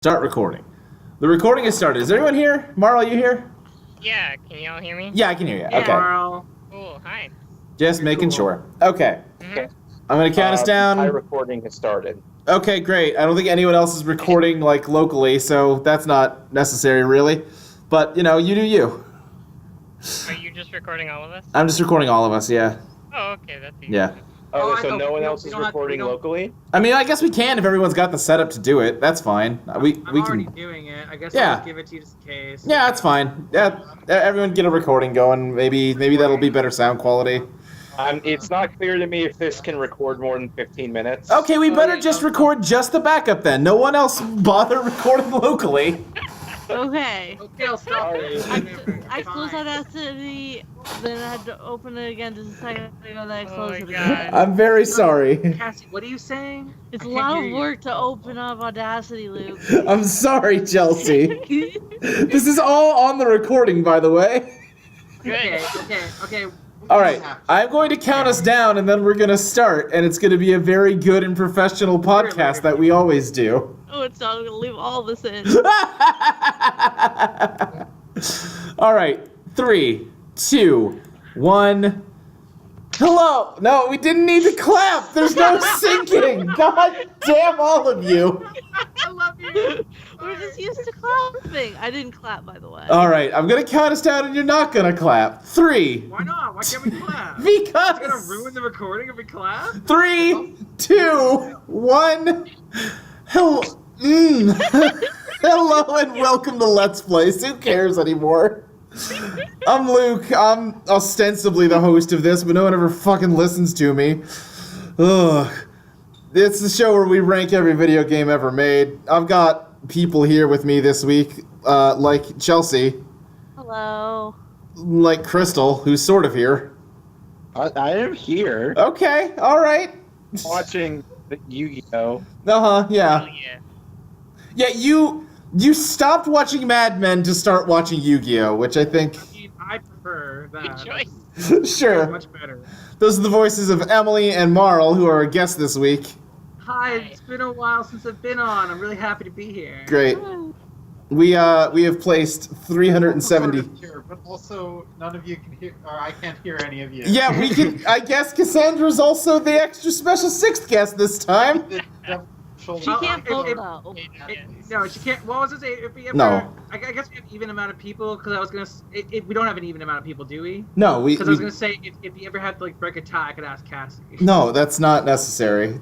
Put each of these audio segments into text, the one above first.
Start recording. The recording has started. Is everyone here? Marl, you here? Yeah, can you all hear me? Yeah, I can hear you. Yeah. Okay. Carl. Cool, hi. Just making sure. Okay. Okay. I'm going to count us My down. recording has started. Okay, great. I don't think anyone else is recording, like, locally, so that's not necessary, really. But, you know, you do you. Are you just recording all of us? I'm just recording all of us, yeah. Oh, okay, that's easy. Yeah. Oh, I so thought no one we else is don't have to- recording we don't- locally? I mean, I guess we can if everyone's got the setup to do it. That's fine. We I'm already can... doing it. I guess Yeah. I'll just give it to you just in case. Yeah, that's fine. Yeah, everyone get a recording going. Maybe that'll be better sound quality. It's not clear to me if this can record more than 15 minutes. Okay, we Oh, better yeah, just no. record just the backup then. No one else bother recording locally. Okay. Okay, I'll stop it. I closed that Audacity, then I had to open it again just a second ago, then I Oh closed my it god. again. I'm very sorry. Cassie, what are you saying? It's I a can't lot hear of you. work to open up Audacity, Luke. I'm sorry, Chelsea. This is all on the recording, by the way. Okay. All right, I'm going to count us down, and then we're going to start, and it's going to be a very good and professional podcast that we always do. Oh, it's not gonna leave all this in. All right, 3, 2, 1. Hello. No, we didn't need to clap. There's no syncing. God damn all of you. I love you. We're just used to clapping. I didn't clap, by the way. All right, I'm going to count us down, and you're not going to clap. 3. Why not? Why can't we clap? It's gonna Because. ruin the recording if we clap. 3, 2, 1. Hello. Hello and welcome to Let's Plays. Who cares anymore? I'm Luke. I'm ostensibly the host of this, but no one ever fucking listens to me. Ugh. It's the show where we rank every video game ever made. I've got people here with me this week, like Chelsea, Hello. like Crystal, who's sort of here. I am here Okay, all right. watching the Yu-Gi-Oh! Yeah. Oh, yeah. Yeah, you stopped watching Mad Men to start watching Yu-Gi-Oh, which I think, I mean, I prefer Good that. choice. It's sure. much better. Those are the voices of Emily and Marl, who are our guests this week. Hi, it's been a while since I've been on. I'm really happy to be here. Great. We have placed 370. Sort of here, but also none of you can hear, or I can't hear any of you. Yeah, we can. I guess Cassandra's also the extra special sixth guest this time. The devil shoulder- She can't vote, it- though. No, she can't. What was it say? If we ever, No. I guess we have even amount of people because I was gonna. We don't have an even amount of people, do we? No, Because I was gonna say if you ever had to like break a tie, I could ask Cassie. No, that's not necessary.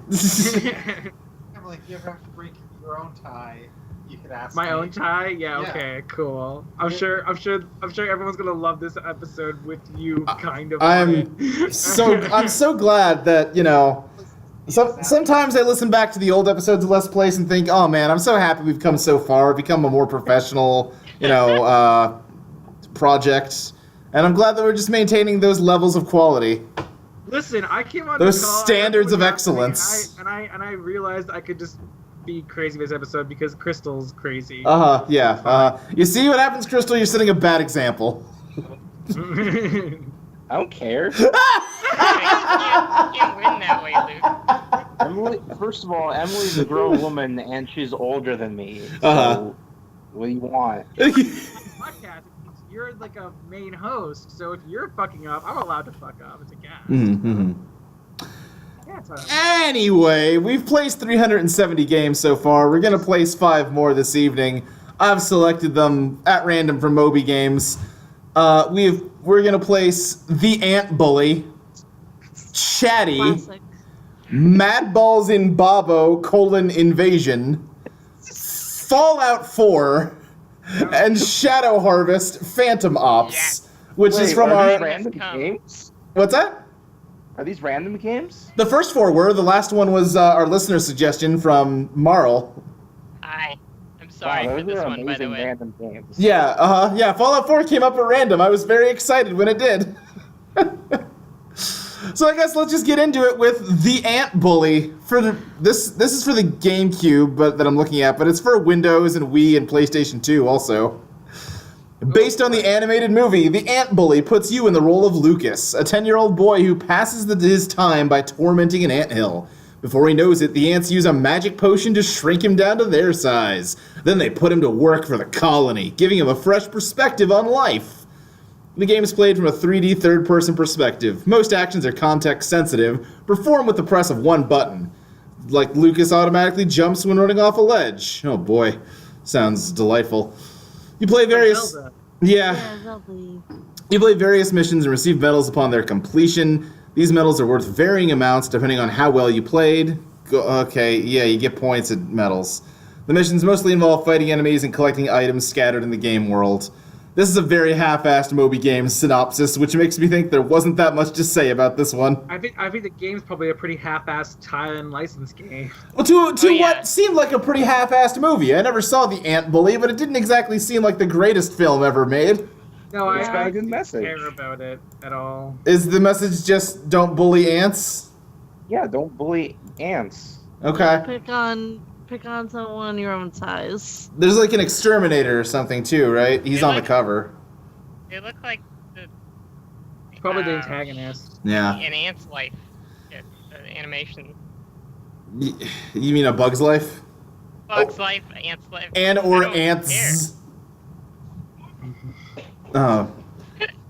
Emily, if you ever have to break your own tie, you could ask My me. own tie? Yeah. Yeah. Okay. Cool. I'm sure everyone's gonna love this episode with you, kind of. I'm I'm so glad that, you know, sometimes I listen back to the old episodes of Let's Plays and think, oh man, I'm so happy we've come so far, become a more professional, you know, project. And I'm glad that we're just maintaining those levels of quality. Listen, I came on Those this call, standards of everyone was asking me, excellence. and I realized I could just be crazy this episode because Crystal's crazy. Yeah. You see what happens, Crystal? You're setting a bad example. I don't care. You can't win that way, Luke. Emily, first of all, Emily's a grown woman and she's older than me. So Uh-huh. what do you want? Podcast, you're like a main host, so if you're fucking up, I'm allowed to fuck up. It's a gas. Mm-hmm. Yeah, it's a, Anyway, we've placed 370 games so far. We're going to place 5 more this evening. I've selected them at random from Moby Games. We're going to place The Ant Bully, Chatty, Classic. Mad Balls in Bobo, Invasion, Fallout 4, and Shadow Harvest, Phantom Ops, which is from are these our... random Come. games? What's that? Are these random games? The first 4 were. The last one was our listener suggestion from Marl. Hi. I'm sorry Wow, for those this are one, by the amazing way. random games. Yeah, Fallout 4 came up at random. I was very excited when it did. So I guess let's just get into it with The Ant Bully. This is for the GameCube, but that I'm looking at, but it's for Windows and Wii and PlayStation 2 also. Based on the animated movie, The Ant Bully puts you in the role of Lucas, a 10-year-old boy who passes his time by tormenting an anthill. Before he knows it, the ants use a magic potion to shrink him down to their size. Then they put him to work for the colony, giving him a fresh perspective on life. The game is played from a 3D third-person perspective. Most actions are context-sensitive, performed with the press of one button. Like Lucas automatically jumps when running off a ledge. Oh boy, sounds delightful. You play various... Zelda. Yeah. Yeah, Zelda. You play various missions and receive medals upon their completion. These medals are worth varying amounts depending on how well you played. Okay, yeah, you get points at medals. The missions mostly involve fighting enemies and collecting items scattered in the game world. This is a very half-assed Moby Games synopsis, which makes me think there wasn't that much to say about this one. I think the game's probably a pretty half-assed tie-in license game. Well, to yeah. what seemed like a pretty half-assed movie. I never saw The Ant Bully, but it didn't exactly seem like the greatest film ever made. No, It's got a good don't message. care about it at all. Is the message just don't bully ants? Yeah, don't bully ants. Okay. Pick on someone your own size. There's like an exterminator or something too, right? He's Yeah, on the like- cover. They look like the It's probably the antagonist. Yeah. an ant's life. Yeah, the animation. You mean A Bug's Life? Bug's life, ant's life. And I or don't ants? Oh.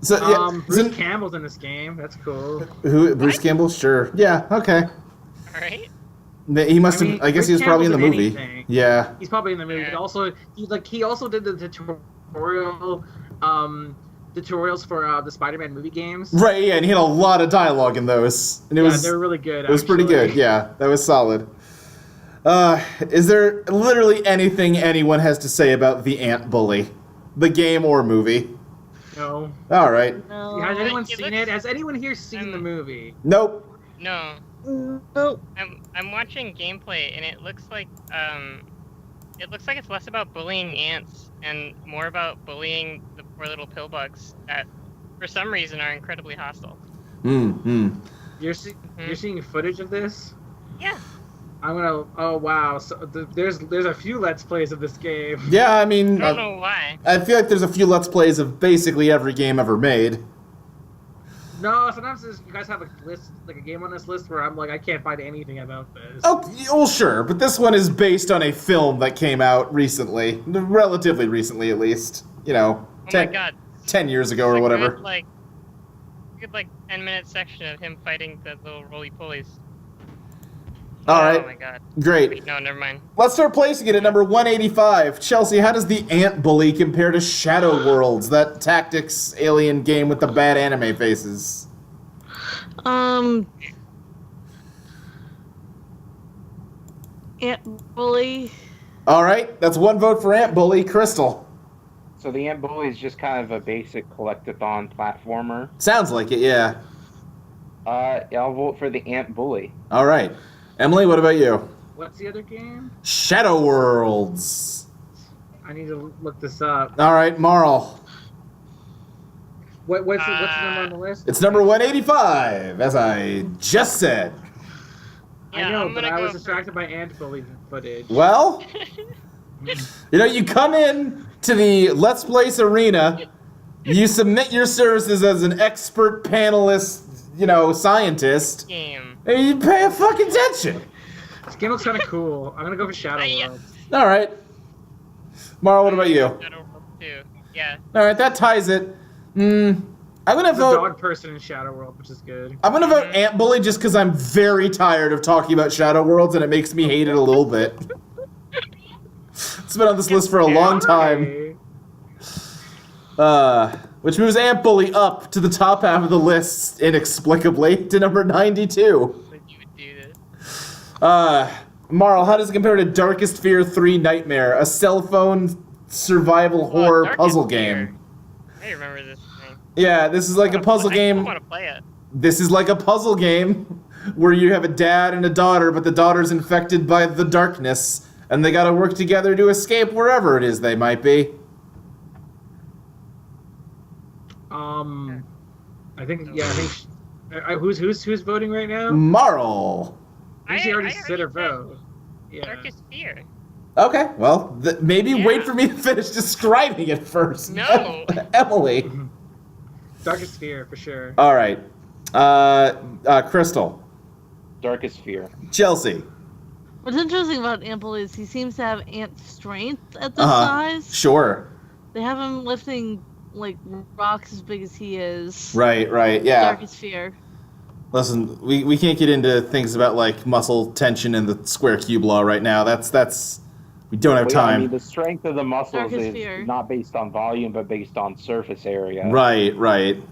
So yeah. Bruce Campbell's in this game. That's cool. Who? Bruce Campbell? Sure. Yeah. Okay. care. All right. He must I mean, have. I guess Bruce he was probably in the Campbell's in movie. anything. Yeah. He's probably in the movie, Yeah. but also he also did the tutorials for the Spider-Man movie games. Right. Yeah. And he had a lot of dialogue in those, and it Yeah, was. they're really good. It was pretty actually. good. Yeah. That was solid. Is there literally anything anyone has to say about The Ant Bully, the game or movie? No. All right. No. Has anyone It seen looks- it? Has anyone here seen the movie? Nope. No, Nope. I'm watching gameplay and it looks like it's less about bullying ants and more about bullying the poor little pill bugs that, for some reason, are incredibly hostile. You're seeing footage of this? Yeah. I'm gonna. Oh wow! So there's a few Let's Plays of this game. Yeah. I mean. I don't know why. I feel like there's a few Let's Plays of basically every game ever made. No, sometimes you guys have a list, like a game on this list, where I'm like, I can't find anything about this. Oh, well, sure, but this one is based on a film that came out recently, relatively recently at least. You know, Oh my god. 10 years ago or It's a whatever. good 10-minute section of him fighting the little roly-polies. All Oh right, my god. great. Wait, no, never mind. Let's start placing it at number 185. Chelsea, how does The Ant Bully compare to Shadow Worlds, that tactics alien game with the bad anime faces? Ant Bully. All right, that's one vote for Ant Bully. Crystal. So the Ant Bully is just kind of a basic collect-a-thon platformer. Sounds like it, yeah. Yeah, I'll vote for the Ant Bully. All right. Emily, what about you? What's the other game? Shadow Worlds. I need to look this up. All right, Marl. What's the number on the list? It's number 185, as I just said. Yeah, I know, I'm but gonna I go was for- distracted by Ant Bully footage. Well, you know, you come in to the Let's Place arena, you submit your services as an expert panelist, you know, scientist, Game. and you pay a fucking attention. This game looks kind of cool. I'm gonna go for Shadow Yeah. World. All right. Marl, what about you? Shadow World 2. Yeah. All right, that ties it. I'm gonna There's a vote. dog person in Shadow World, which is good. I'm gonna vote Ant Bully just because I'm very tired of talking about Shadow Worlds and it makes me hate it a little bit. It's been on this list for a long time. Why? Which moves Ant Bully up to the top half of the list inexplicably to number 92. Like you would do this. Marl, how does it compare to Darkest Fear 3 Nightmare, a cell phone survival horror Darkest puzzle Fear. game? I remember this thing. Yeah, this is like a puzzle I game. want to play it. This is like a puzzle game where you have a dad and a daughter, but the daughter's infected by the darkness, and they gotta work together to escape wherever it is they might be. I think who's voting right now? Marl. Usually already I said her said vote. Yeah. Darkest Fear. Okay, well, maybe Yeah. wait for me to finish describing it first. No. Emily. Darkest Fear for sure. All right. Crystal. Darkest Fear. Chelsea. What's interesting about Ample is he seems to have ant strength at this Uh-huh. size. Sure. They have him lifting like rocks as big as he is. Right, yeah. Darkest Fear. Listen, we can't get into things about like muscle tension and the square cube law right now. That's we don't have Well, yeah, I time. mean, the strength of the muscles Darkest is Fear. not based on volume, but based on surface area. Right.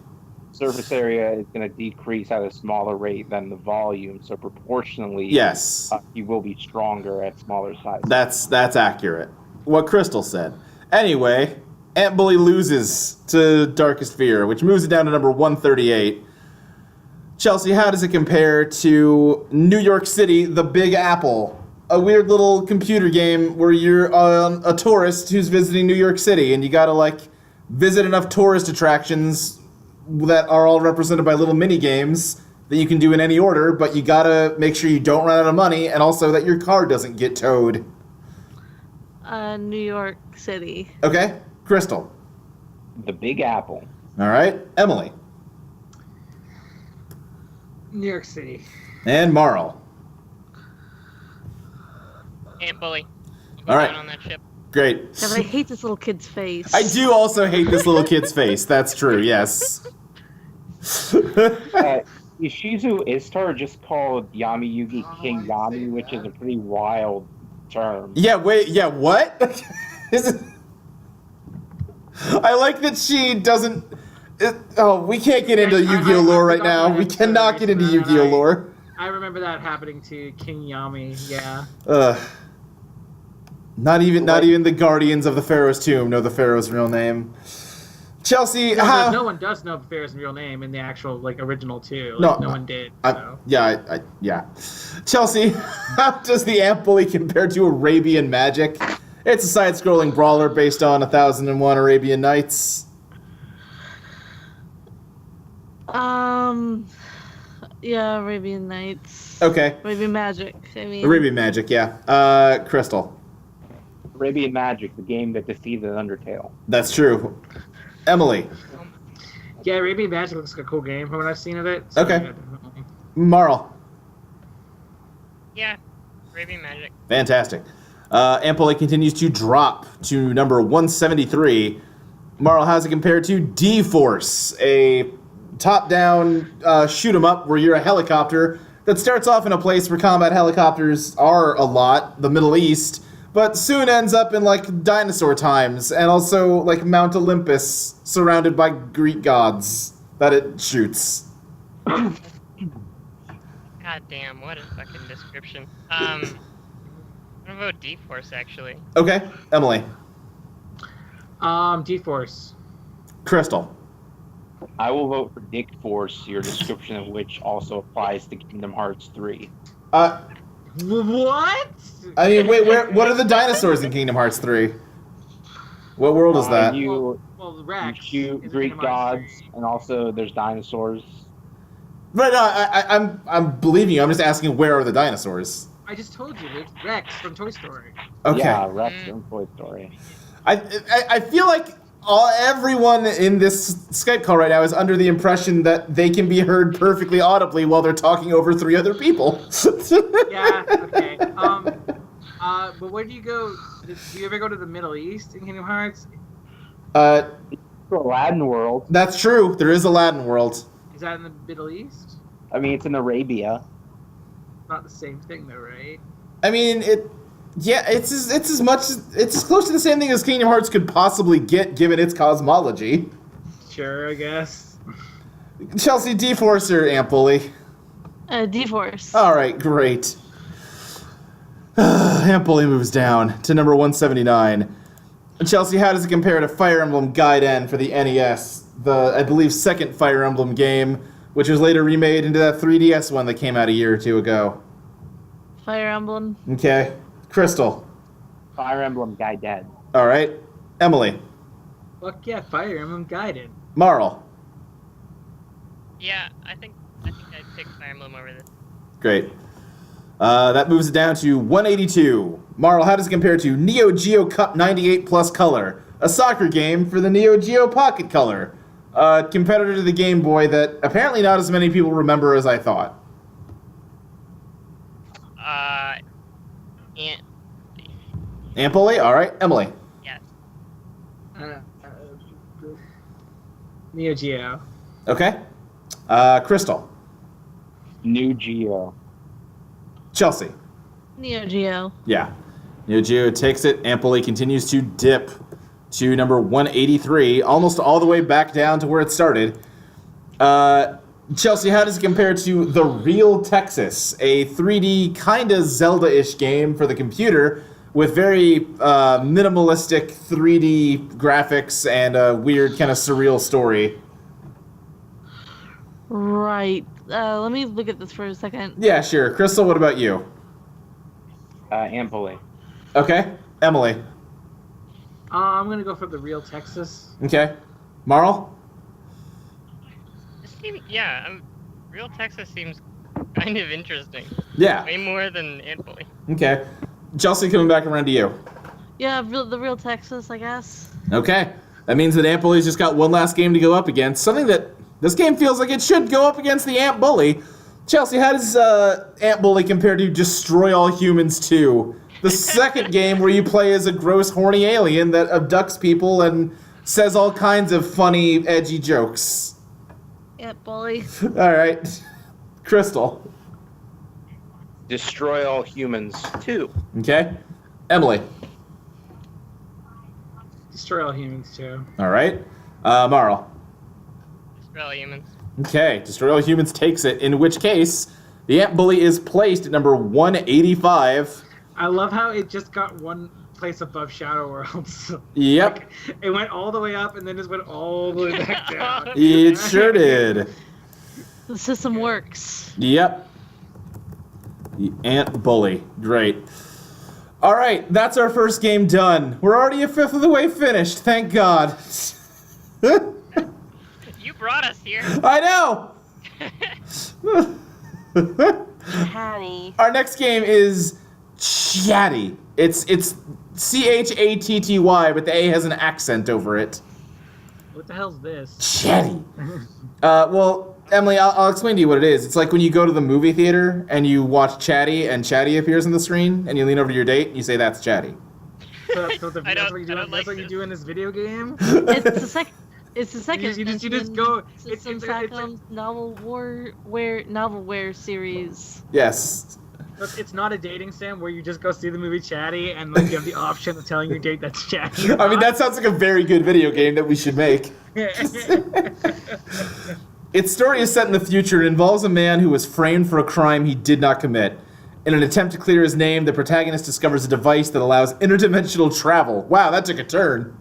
Surface area is going to decrease at a smaller rate than the volume, so proportionally, Yes. you will be stronger at smaller sizes. That's accurate. What Crystal said. Anyway, Ant Bully loses to Darkest Fear, which moves it down to number 138. Chelsea, how does it compare to New York City, The Big Apple? A weird little computer game where you're a tourist who's visiting New York City, and you gotta, like, visit enough tourist attractions that are all represented by little mini games that you can do in any order, but you gotta make sure you don't run out of money, and also that your car doesn't get towed. New York City. Okay, Crystal. The Big Apple. All right, Emily. New York City. And Marl. Ant Bully. I'll go All right. down on that ship. Great. God, I hate this little kid's face. I do also hate this little kid's face. That's true, yes. Ishizu Istar just called Yami Yugi King Yami, which is a pretty wild term. Yeah, wait, yeah, what? Is it... I like that she doesn't... we can't get into Yu-Gi-Oh! Lore right now. We cannot get into Yu-Gi-Oh! Lore. I remember that happening to King Yami. Yeah. Not even the Guardians of the Pharaoh's Tomb know the Pharaoh's real name. Chelsea, how... No one does know Pharaoh's real name in the actual original too. No, No one did. I- So. yeah. Chelsea, how does the Ant Bully compare to Arabian Magic? It's a side-scrolling brawler based on 1001 Arabian Nights. Yeah, Arabian Nights. Okay. Arabian Magic. I mean, Arabian Magic, yeah. Crystal. Arabian Magic, the game that defeated Undertale. That's true. Emily. Yeah, Arabian Magic looks like a cool game from what I've seen of it. So, Okay. yeah, definitely. Marl. Yeah, Arabian Magic. Fantastic. Ant Bully continues to drop to number 173. Marl, how's it compared to D-Force, a top-down shoot-'em-up where you're a helicopter that starts off in a place where combat helicopters are a lot, the Middle East, but soon ends up in, like, dinosaur times, and also, like, Mount Olympus, surrounded by Greek gods that it shoots. God damn, what a fucking description. I'm gonna vote D-Force, actually. Okay, Emily. D-Force. Crystal. I will vote for Dick Force, your description of which also applies to Kingdom Hearts 3. What? I mean, wait, what are the dinosaurs in Kingdom Hearts 3? What world is that? You Well, Rex. shoot is Greek Kingdom Hearts gods, 3. and also there's dinosaurs. Right, no, I'm believing you. I'm just asking where are the dinosaurs? I just told you, it's Rex from Toy Story. Okay. Yeah, Rex from Toy Story. I feel like everyone in this Skype call right now is under the impression that they can be heard perfectly audibly while they're talking over 3 other people. Yeah, okay. But where do you go? Do you ever go to the Middle East in Kingdom Hearts? Aladdin World. That's true. There is Aladdin World. Is that in the Middle East? I mean, it's in Arabia. Not the same thing though, right? I mean, it's as close to the same thing as Kingdom Hearts could possibly get given its cosmology. Sure, I guess. Chelsea, D-Force or Ant Bully? D-Force. All right, great. Ant Bully moves down to number 179. Chelsea, how does it compare to Fire Emblem Gaiden for the NES? The, I believe, second Fire Emblem game, which was later remade into that 3DS one that came out a year or two ago. Fire Emblem. Okay. Crystal. Fire Emblem Guy Dead. All right. Emily. Fuck yeah, Fire Emblem Gaiden. Marl. Yeah, I think I'd pick Fire Emblem over this. Great. That moves it down to 182. Marl, how does it compare to Neo Geo Cup 98 Plus Color, a soccer game for the Neo Geo Pocket Color, a competitor to the Game Boy that apparently not as many people remember as I thought? Ant. Aunt Bully? All right. Emily. Yes. Neo Geo. Okay. Crystal. New Geo. Chelsea. Neo Geo. Yeah. Neo Geo takes it. Aunt Bully continues to dip to number 183, almost all the way back down to where it started. Chelsea, how does it compare to The Real Texas, a 3D kind of Zelda-ish game for the computer with very minimalistic 3D graphics and a weird kind of surreal story? Right. Let me look at this for a second. Yeah, sure. Crystal, what about you? Ampoli. Okay. Emily. I'm gonna go for The Real Texas. Okay. Marl? Real Texas seems kind of interesting. Yeah. Way more than Ant Bully. Okay. Chelsea, coming back around to you. Yeah, the real Texas, I guess. Okay. That means that Ant Bully's just got one last game to go up against. Something that this game feels like it should go up against the Ant Bully. Chelsea, how does Ant Bully compare to Destroy All Humans 2? The second game where you play as a gross, horny alien that abducts people and says all kinds of funny, edgy jokes. Ant Bully. All right. Crystal. Destroy All Humans 2. Okay. Emily. Destroy All Humans too. All right. Marl. Destroy All Humans. Okay. Destroy All Humans takes it, in which case the Ant Bully is placed at number 185. I love how it just got one place above Shadow Worlds. Yep. Like, it went all the way up and then just went all the way back down. It sure did. The system works. Yep. The Ant Bully. Great. All right, that's our first game done. We're already a fifth of the way finished, thank God. You brought us here. I know! Hattie. Our next game is Chatty. It's Chatty, but the A has an accent over it. What the hell's this? Chatty. Well, Emily, I'll explain to you what it is. It's like when you go to the movie theater and you watch Chatty, and Chatty appears on the screen, and you lean over to your date and you say, "That's Chatty." That's what you do. I don't like That's what you this. do in this video game. It's the second. It's the second. You just go. System It's Satcom's Novelware series. Yes. it's not a dating sim where you just go see the movie Chatty and like you have the option of telling your date that's Chatty. or I mean, not. that sounds like a very good video game that we should make. Its story is set in the future and involves a man who was framed for a crime he did not commit. In an attempt to clear his name, the protagonist discovers a device that allows interdimensional travel. Wow, that took a turn.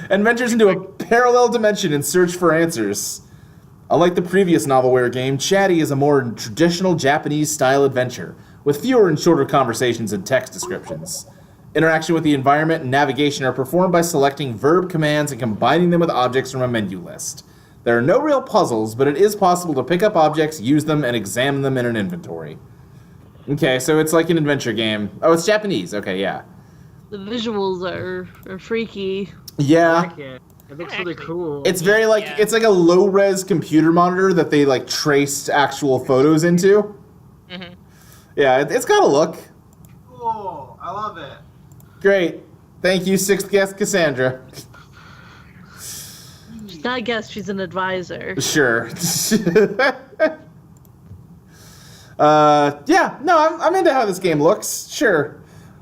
And ventures into a parallel dimension in search for answers. Unlike the previous Novelware game, Chatty is a more traditional Japanese-style adventure, with fewer and shorter conversations and text descriptions. Interaction with the environment and navigation are performed by selecting verb commands and combining them with objects from a menu list. There are no real puzzles, but it is possible to pick up objects, use them, and examine them in an inventory. Okay, so it's like an adventure game. Oh, it's Japanese. Okay, yeah. The visuals are freaky. I Yeah. like it. It looks really cool. It's very like, Yeah. it's like a low-res computer monitor that they like traced actual photos into. Mm-hmm. Yeah, it's got a look. Cool. I love it. Great. Thank you, sixth guest Cassandra. She's not a guest, she's an advisor. Sure. Yeah, no, I'm into how this game looks. Sure.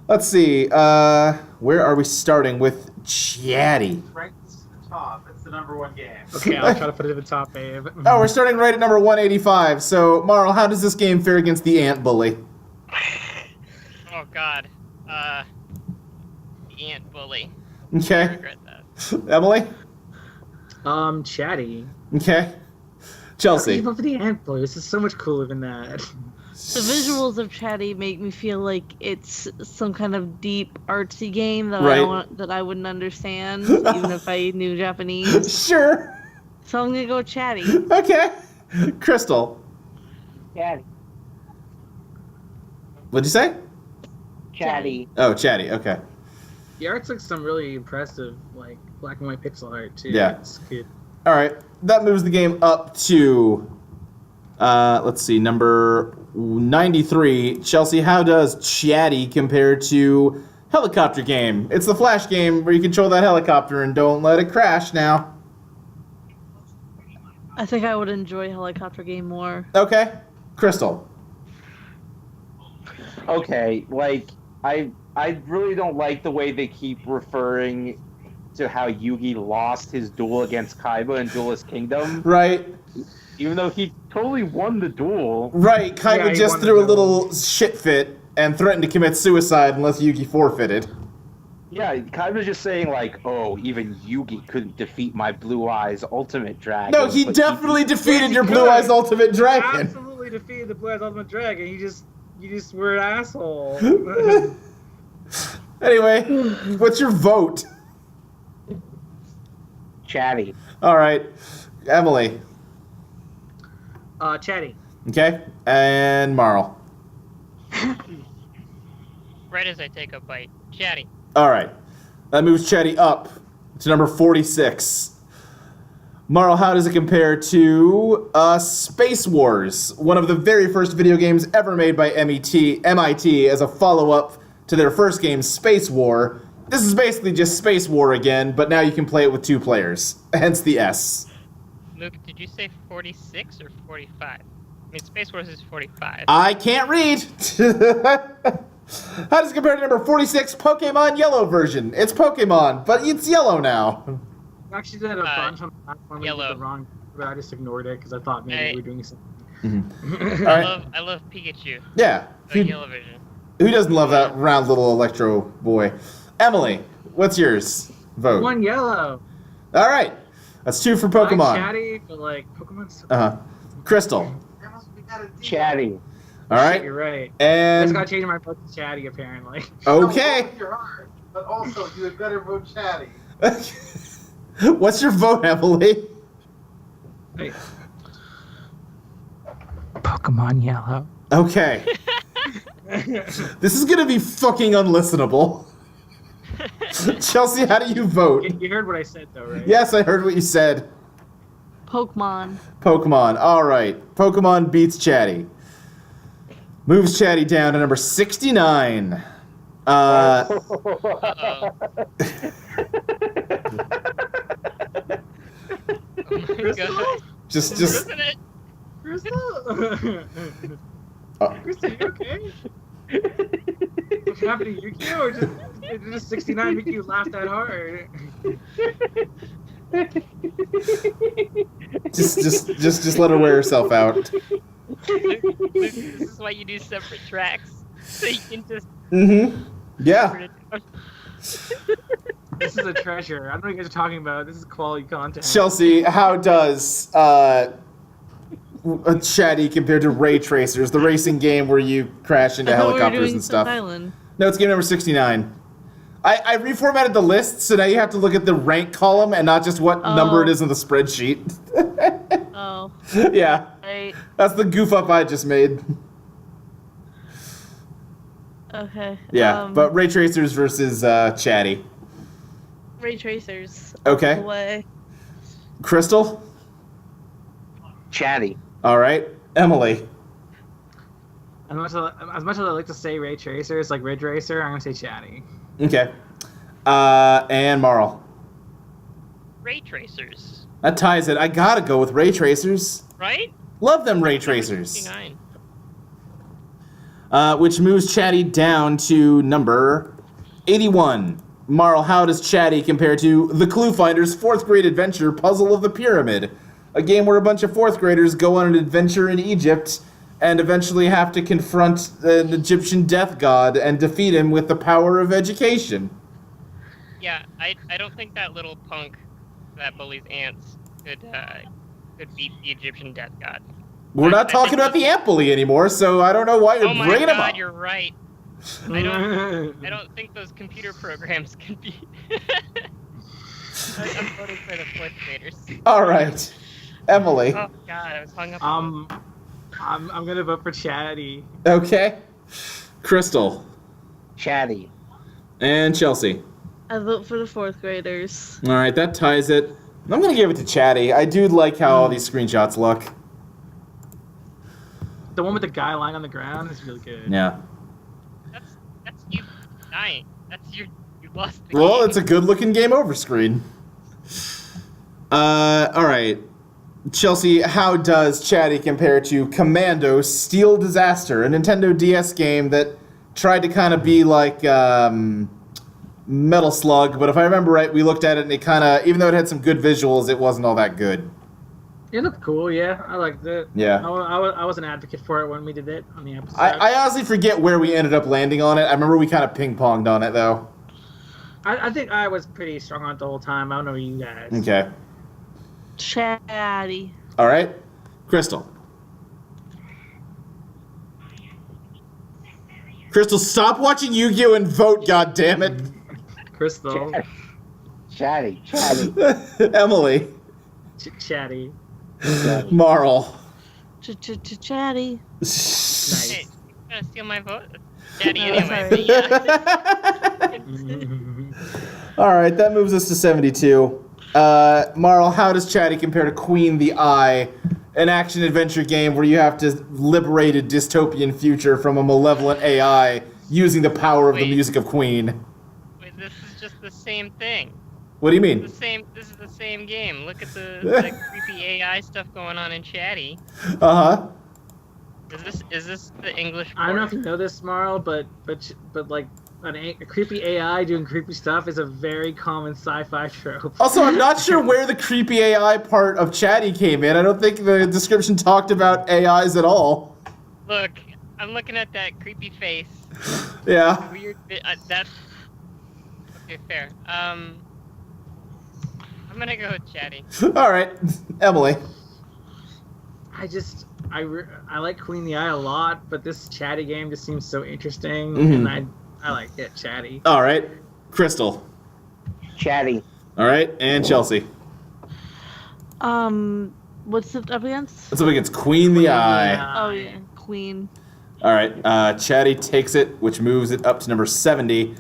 Let's see. Where are we starting with Chatty? Ranked to the top. It's the #1 game. Okay, I'll try to put it at the top, babe. Oh, we're starting right at number 185. So, Marl, how does this game fare against the Ant Bully? Oh God. The Ant Bully. I Okay. regret that. Emily? Chatty. Okay. Chelsea? I love the Ant Bully. This is so much cooler than that. The visuals of Chatty make me feel like it's some kind of deep artsy game that Right. that I wouldn't understand, even if I knew Japanese. Sure. So I'm gonna go with Chatty. Okay. Crystal? Chatty. What'd you say? Chatty. Oh, Chatty. Okay. The art's like some really impressive, like black and white pixel art too. Yeah. It's good. All right. That moves the game up to Let's see, number 93. Chelsea, how does Chatty compare to Helicopter Game? It's the Flash game where you control that helicopter and don't let it crash now. I think I would enjoy Helicopter Game more. Okay. Crystal. Okay, like I really don't like the way they keep referring to how Yugi lost his duel against Kaiba in Duelist Kingdom, Right. even though he totally won the duel. Right. Kaiba Yeah, he just won the threw a duel. little shit fit and threatened to commit suicide unless Yugi forfeited. Yeah, Kaiba's just saying like, oh, even Yugi couldn't defeat my Blue Eyes Ultimate Dragon. No, he but definitely defeated he your could. Blue Eyes Ultimate Dragon. Absolutely defeated the Blue Eyes Ultimate Dragon. You just were an asshole. Anyway, what's your vote? Chatty. All right. Emily. Chatty. Okay. And Marl. Right as I take a bite. Chatty. All right. That moves Chatty up to number 46. Marl, how does it compare to Space Wars, one of the very first video games ever made by MIT as a follow-up to their first game, Space War? This is basically just Space War again, but now you can play it with 2 players, hence the S. Luke, did you say 46 or 45? I mean, Space Wars is 45. I can't read. How does it compare to number 46, Pokemon Yellow version? It's Pokemon, but it's yellow now. I actually did a bunch on the platform. Yellow. The wrong, but I just ignored it because I thought maybe we were doing something. All right. I love Pikachu. Yeah. The yellow version. Who doesn't love that round little electro boy? Emily, what's yours? Vote. One yellow. All right. That's 2 for I like Pokemon. Chatty, but like Pokemon's. Crystal. That must be kind of deep. Chatty. All right. You're right. I just And gotta change my vote to Chatty apparently. okay. Follow your heart, but also you had better vote Chatty. What's your vote, Emily? Hey. Pokemon Yellow. Okay. This is gonna be fucking unlistenable. Chelsea, how do you vote? You heard what I said though, right? Yes, I heard what you said. Pokemon. Pokemon. All right. Pokemon beats Chatty. Moves Chatty down to number 69. Uh-oh. Oh my god. Just. Isn't it? Crystal? Crystal, you okay? What happened to Yukio? Or just 69 make you laugh that hard? Just let her wear herself out. Luke, this is why you do separate tracks. So you can just Mm-hmm. Yeah. This is a treasure. I don't know what you guys are talking about. This is quality content. Chelsea, how does Chatty compared to Ray Tracers, the racing game where you crash into I thought we were helicopters doing and stuff? Island. No, it's game number 69. I reformatted the list, so now you have to look at the rank column and not just what number it is in the spreadsheet. Oh, Yeah, right. that's the goof up I just made. Okay. Yeah, but Ray Tracers versus Chatty. Ray Tracers. Okay. Away. Crystal? Chatty. All right. Emily? As much as I like to say Ray Tracers, like Ridge Racer, I'm gonna say Chatty. Okay. And Marl? ray tracers, That ties it. I gotta go with Ray Tracers. right? Love them Ray Tracers. 69. Which moves Chatty down to number 81. Marl, how does Chatty compare to The Clue Finders' 4th grade adventure Puzzle of the Pyramid? A game where a bunch of 4th graders go on an adventure in Egypt and eventually have to confront an Egyptian death god and defeat him with the power of education. Yeah, I don't think that little punk that bullies ants could beat the Egyptian death god. We're not talking about the ant bully anymore, so I don't know why you're Oh my bringing him god, up. you're right. I don't think those computer programs can be. I'm voting for the 4th graders. All right. Emily. Oh god, I was hung up. I'm gonna vote for Chatty. Okay. Crystal. Chatty. And Chelsea. I vote for the 4th graders. All right, that ties it. I'm going to give it to Chatty. I do like how all these screenshots look. the one with the guy lying on the ground is really good. Yeah. That's you dying. That's you lost the Well, game. it's a good-looking game over screen. All right. Chelsea, how does Chatty compare to Commando Steel Disaster, a Nintendo DS game that tried to kind of be like Metal Slug, but if I remember right, we looked at it and it kind of, even though it had some good visuals, it wasn't all that good. It looked cool, yeah. I liked it. Yeah. I was an advocate for it when we did it on the episode. I honestly forget where we ended up landing on it. I remember we kind of ping-ponged on it, though. I think I was pretty strong on it the whole time. I don't know you guys. Okay. Chatty. All right. Crystal. Crystal, stop watching Yu-Gi-Oh! And vote, goddammit. Crystal. Chatty. Emily. Chatty. Marl. Chatty. Nice. Hey, you gonna steal my vote? Daddy Oh, anyway. sorry. But yeah. All right, that moves us to 72. Marl, how does Chatty compare to Queen the Eye, an action-adventure game where you have to liberate a dystopian future from a malevolent AI using the power of the Wait. music of Queen? Wait, this is just the same thing. What do you mean? This is the same game. Look at the creepy AI stuff going on in Chatty. Uh-huh. Is this the English? I don't know if port? you know this, Marl, but like a creepy AI doing creepy stuff is a very common sci-fi trope. Also, I'm not sure where the creepy AI part of Chatty came in. I don't think the description talked about AIs at all. Look, I'm looking at that creepy face. Yeah. Weird. That's okay. Fair. I'm gonna go with Chatty. All right, Emily. I like Queen the Eye a lot, but this Chatty game just seems so interesting, Mhm. and I like it, Chatty. All right, Crystal. Chatty. All right, and Chelsea. What's it up against? Let's look against Queen the Eye. Oh yeah, Queen. All right, Chatty takes it, which moves it up to number 70.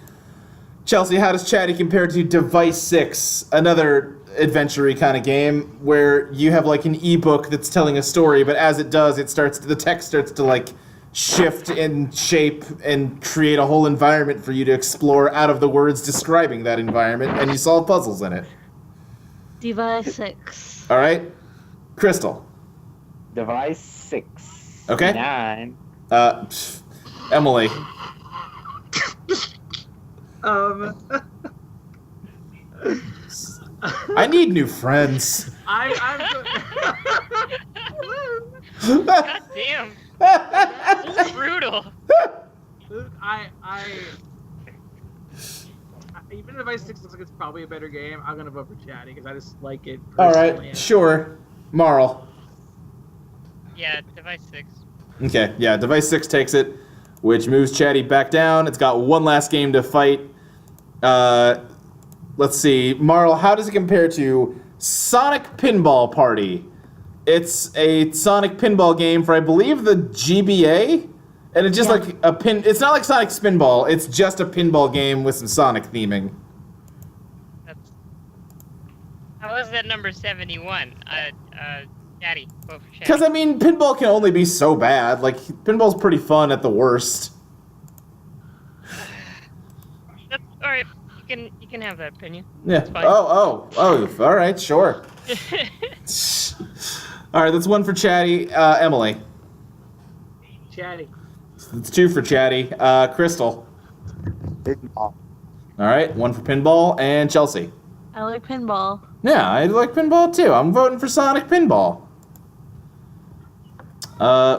Chelsea, how does Chatty compare to Device 6, another adventure-y kind of game where you have like an ebook that's telling a story, but as it does, the text starts to like shift and shape and create a whole environment for you to explore out of the words describing that environment, and you solve puzzles in it. Device 6. All right, Crystal. Device 6. Okay. 9. Emily. I need new friends. God damn. Brutal. Even if Device 6 looks like it's probably a better game, I'm gonna vote for Chatty because I just like it. All personally. right, sure. Marl. Yeah, Device 6. Okay, yeah, Device 6 takes it, which moves Chatty back down. It's got one last game to fight. Let's see. Marl, how does it compare to Sonic Pinball Party? It's a Sonic pinball game for, I believe, the GBA? And it's just Yeah. like a pin... It's not like Sonic Spinball. It's just a pinball game with some Sonic theming. How is that number 71? Daddy, vote for Chatty. Because, I mean, pinball can only be so bad. Like, pinball's pretty fun at the worst. That's all right. You can have that opinion. Yeah. It's fine. Oh, all right, sure. All right, that's one for Chatty. Emily. Chatty. It's two for Chatty. Crystal. Pinball. All right, one for Pinball. And Chelsea. I like pinball. Yeah, I like Pinball too. I'm voting for Sonic Pinball.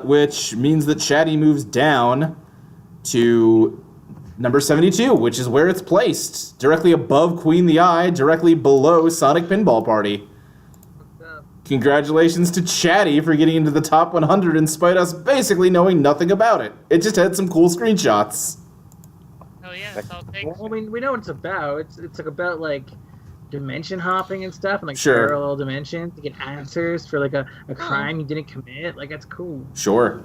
Which means that Chatty moves down to number 72, which is where it's placed. Directly above Queen the Eye, directly below Sonic Pinball Party. Congratulations to Chatty for getting into the top 100 in spite of us basically knowing nothing about it. It just had some cool screenshots. Oh yeah, that's all it takes. Well, I mean, we know what it's about. It's like about like dimension hopping and stuff, and like Sure. parallel dimensions to get answers for like a crime you didn't commit. Like that's cool. Sure.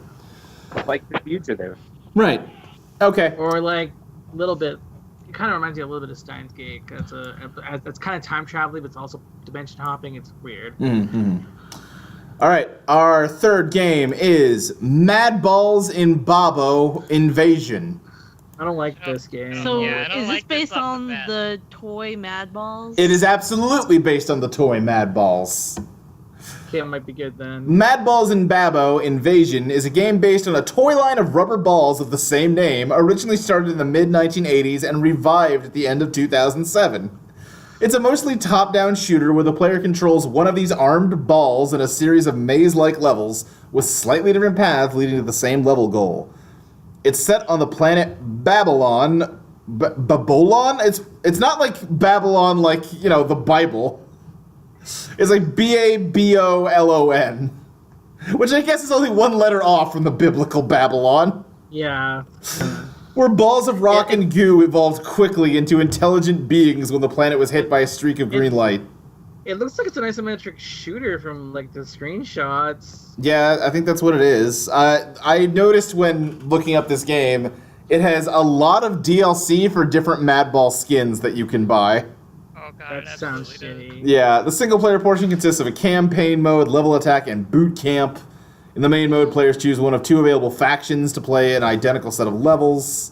Like the fugitive. Right. Okay. Or like a little bit. It kind of reminds you a little bit of Steins Gate. That's kind of time traveling, but it's also dimension hopping. It's weird. Mm-hmm. All right, our third game is Mad Balls in Babo Invasion. I don't like this game. So Yeah, I don't is this like this based off the on bat. the toy Mad Balls? It is absolutely based on the toy Mad Balls. Okay, it might be good then. Mad Balls in Babo Invasion is a game based on a toy line of rubber balls of the same name, originally started in the mid-1980s and revived at the end of 2007. It's a mostly top-down shooter where the player controls one of these armed balls in a series of maze-like levels with slightly different paths leading to the same level goal. It's set on the planet Babylon. Babylon? It's not like Babylon like, you know, the Bible. It's like Babolon, which I guess is only one letter off from the biblical Babylon, Yeah. where balls of rock and goo evolved quickly into intelligent beings when the planet was hit by a streak of green light. It looks like it's an isometric shooter from like the screenshots. Yeah, I think that's what it is. I noticed when looking up this game, it has a lot of DLC for different Mad Ball skins that you can buy. Oh god, That it sounds absolutely does. shitty. Yeah, the single player portion consists of a campaign mode, level attack, and boot camp. In the main mode, players choose one of two available factions to play an identical set of levels.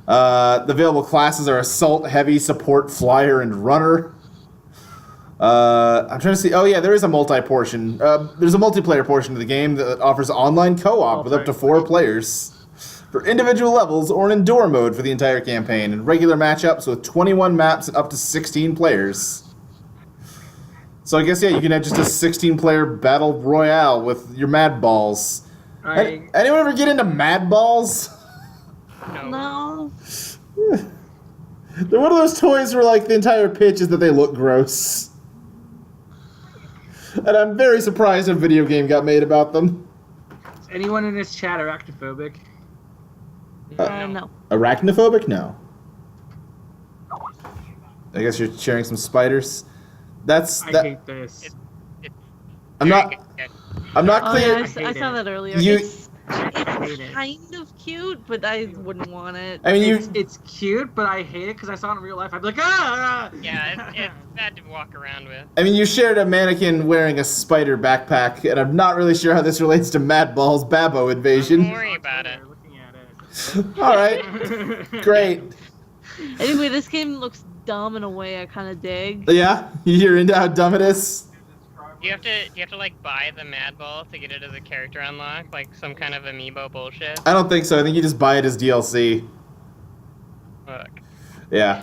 The available classes are Assault, Heavy, Support, Flyer, and Runner. I'm trying to see. Oh yeah, there is a multi-portion. There's a multiplayer portion of the game that offers online co-op with up to 4 players for individual levels, or an endure mode for the entire campaign, and regular matchups with 21 maps and up to 16 players. So I guess, yeah, you can have just a 16-player battle royale with your Mad Balls. Anyone ever get into Mad Balls? No. They're one of those toys where, like, the entire pitch is that they look gross. And I'm very surprised a video game got made about them. Is anyone in this chat arachnophobic? No. Arachnophobic? No. I guess you're sharing some spiders. I That. hate this. I'm not Oh, clear. yeah, I I hate saw it. that earlier. You- It's kind of cute, but I wouldn't want it. I mean, It's cute, but I hate it because I saw it in real life. I'd be like, ah! Yeah, it's bad to walk around with. you shared a mannequin wearing a spider backpack, and I'm not really sure how this relates to Mad Balls Babo Don't Invasion. worry about it. Looking at it. All right, great. Anyway, this game looks dumb in a way I kind of dig. Yeah, you're into how dumb it is. You have to like buy the Mad Ball to get it as a character unlock, like some kind of amiibo bullshit. I don't think so. I think you just buy it as DLC. Fuck. Yeah.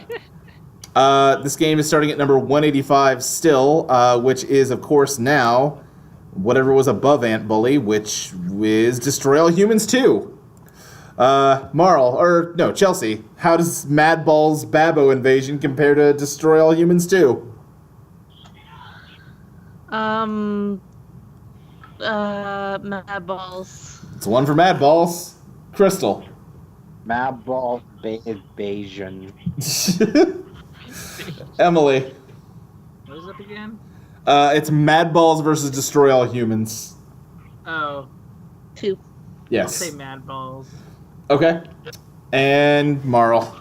This game is starting at number 185 still, which is, of course, now whatever was above Ant Bully, which is Destroy All Humans 2. Chelsea, how does Mad Balls Babo Invasion compare to Destroy All Humans 2? Mad Balls. It's one for Mad Balls. Crystal. Mad Ball Invasion. Emily. What is it again? It's Mad Balls versus Destroy All Humans. Oh, 2. I'll Yes. say Mad Balls. Okay. And Marl.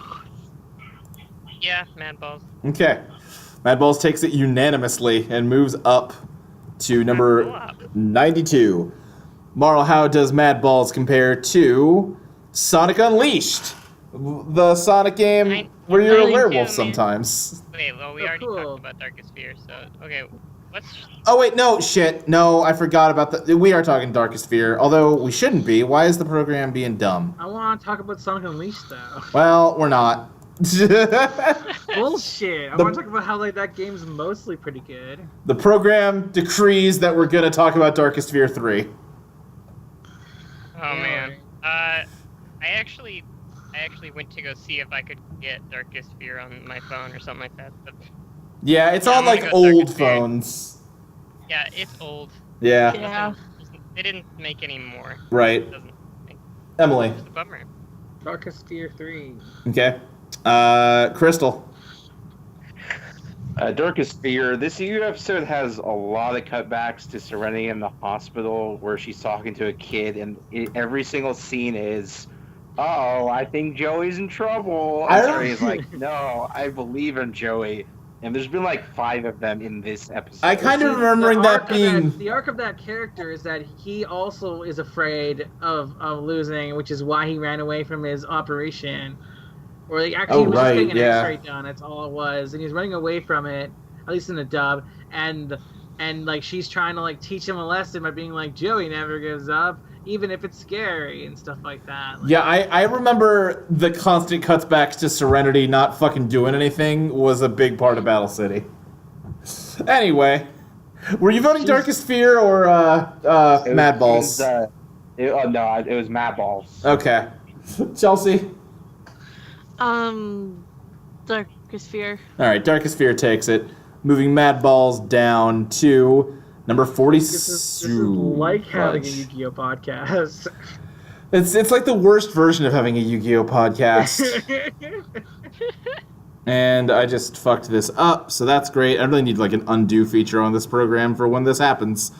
Yeah, Mad Balls. Okay. Mad Balls takes it unanimously and moves up to number Co-op. 92. Marl, how does Mad Balls compare to Sonic Unleashed? The Sonic game where you're a 92, werewolf man. sometimes. Wait, well, we Oh, already cool. talked about Darkest Fear, so okay. What's Oh wait, no, shit. No, I forgot about we are talking Darkest Fear, although we shouldn't be. Why is the program being dumb? I want to talk about Sonic Unleashed though. Well, we're not. Bullshit. I The- want to talk about how like that game's mostly pretty good. The program decrees that we're gonna talk about Darkest Fear 3. Oh man. Really? I actually went to go see if I could get Darkest Fear on my phone or something like that. But Yeah, it's Yeah, on I'm gonna like go old Darkest Fear. phones. yeah, it's old. Yeah, Yeah. They didn't make any more. right. It doesn't. Emily. It's a bummer. Darkest Fear 3. Okay. Crystal. Darkest Fear. This episode has a lot of cutbacks to Serenity in the hospital where she's talking to a kid, and every single scene is, "Oh, I think Joey's in trouble." I And don't- Serena's like, "No, I believe in Joey." And there's been like 5 of them in this episode. I kind of See, remembering the that arc of being. the arc of that character is that he also is afraid of losing, which is why he ran away from his operation. Or like, actually, Oh, he was just right, getting an yeah. X-ray done. That's all it was, and he's running away from it. At least in the dub, and like she's trying to like teach him a lesson by being like, Joey never gives up, even if it's scary and stuff like that. Like, Yeah, I remember the constant cuts back to Serenity not fucking doing anything was a big part of Battle City. Anyway, were you voting Darkest Fear or Mad Balls? No, it was Mad Balls. Okay. Chelsea? Darkest Fear. Alright, Darkest Fear takes it. Moving Mad Balls down to number 40. this is like having a Yu-Gi-Oh podcast. It's like the worst version of having a Yu-Gi-Oh podcast. And I just fucked this up, so that's great. I really need like an undo feature on this program for when this happens.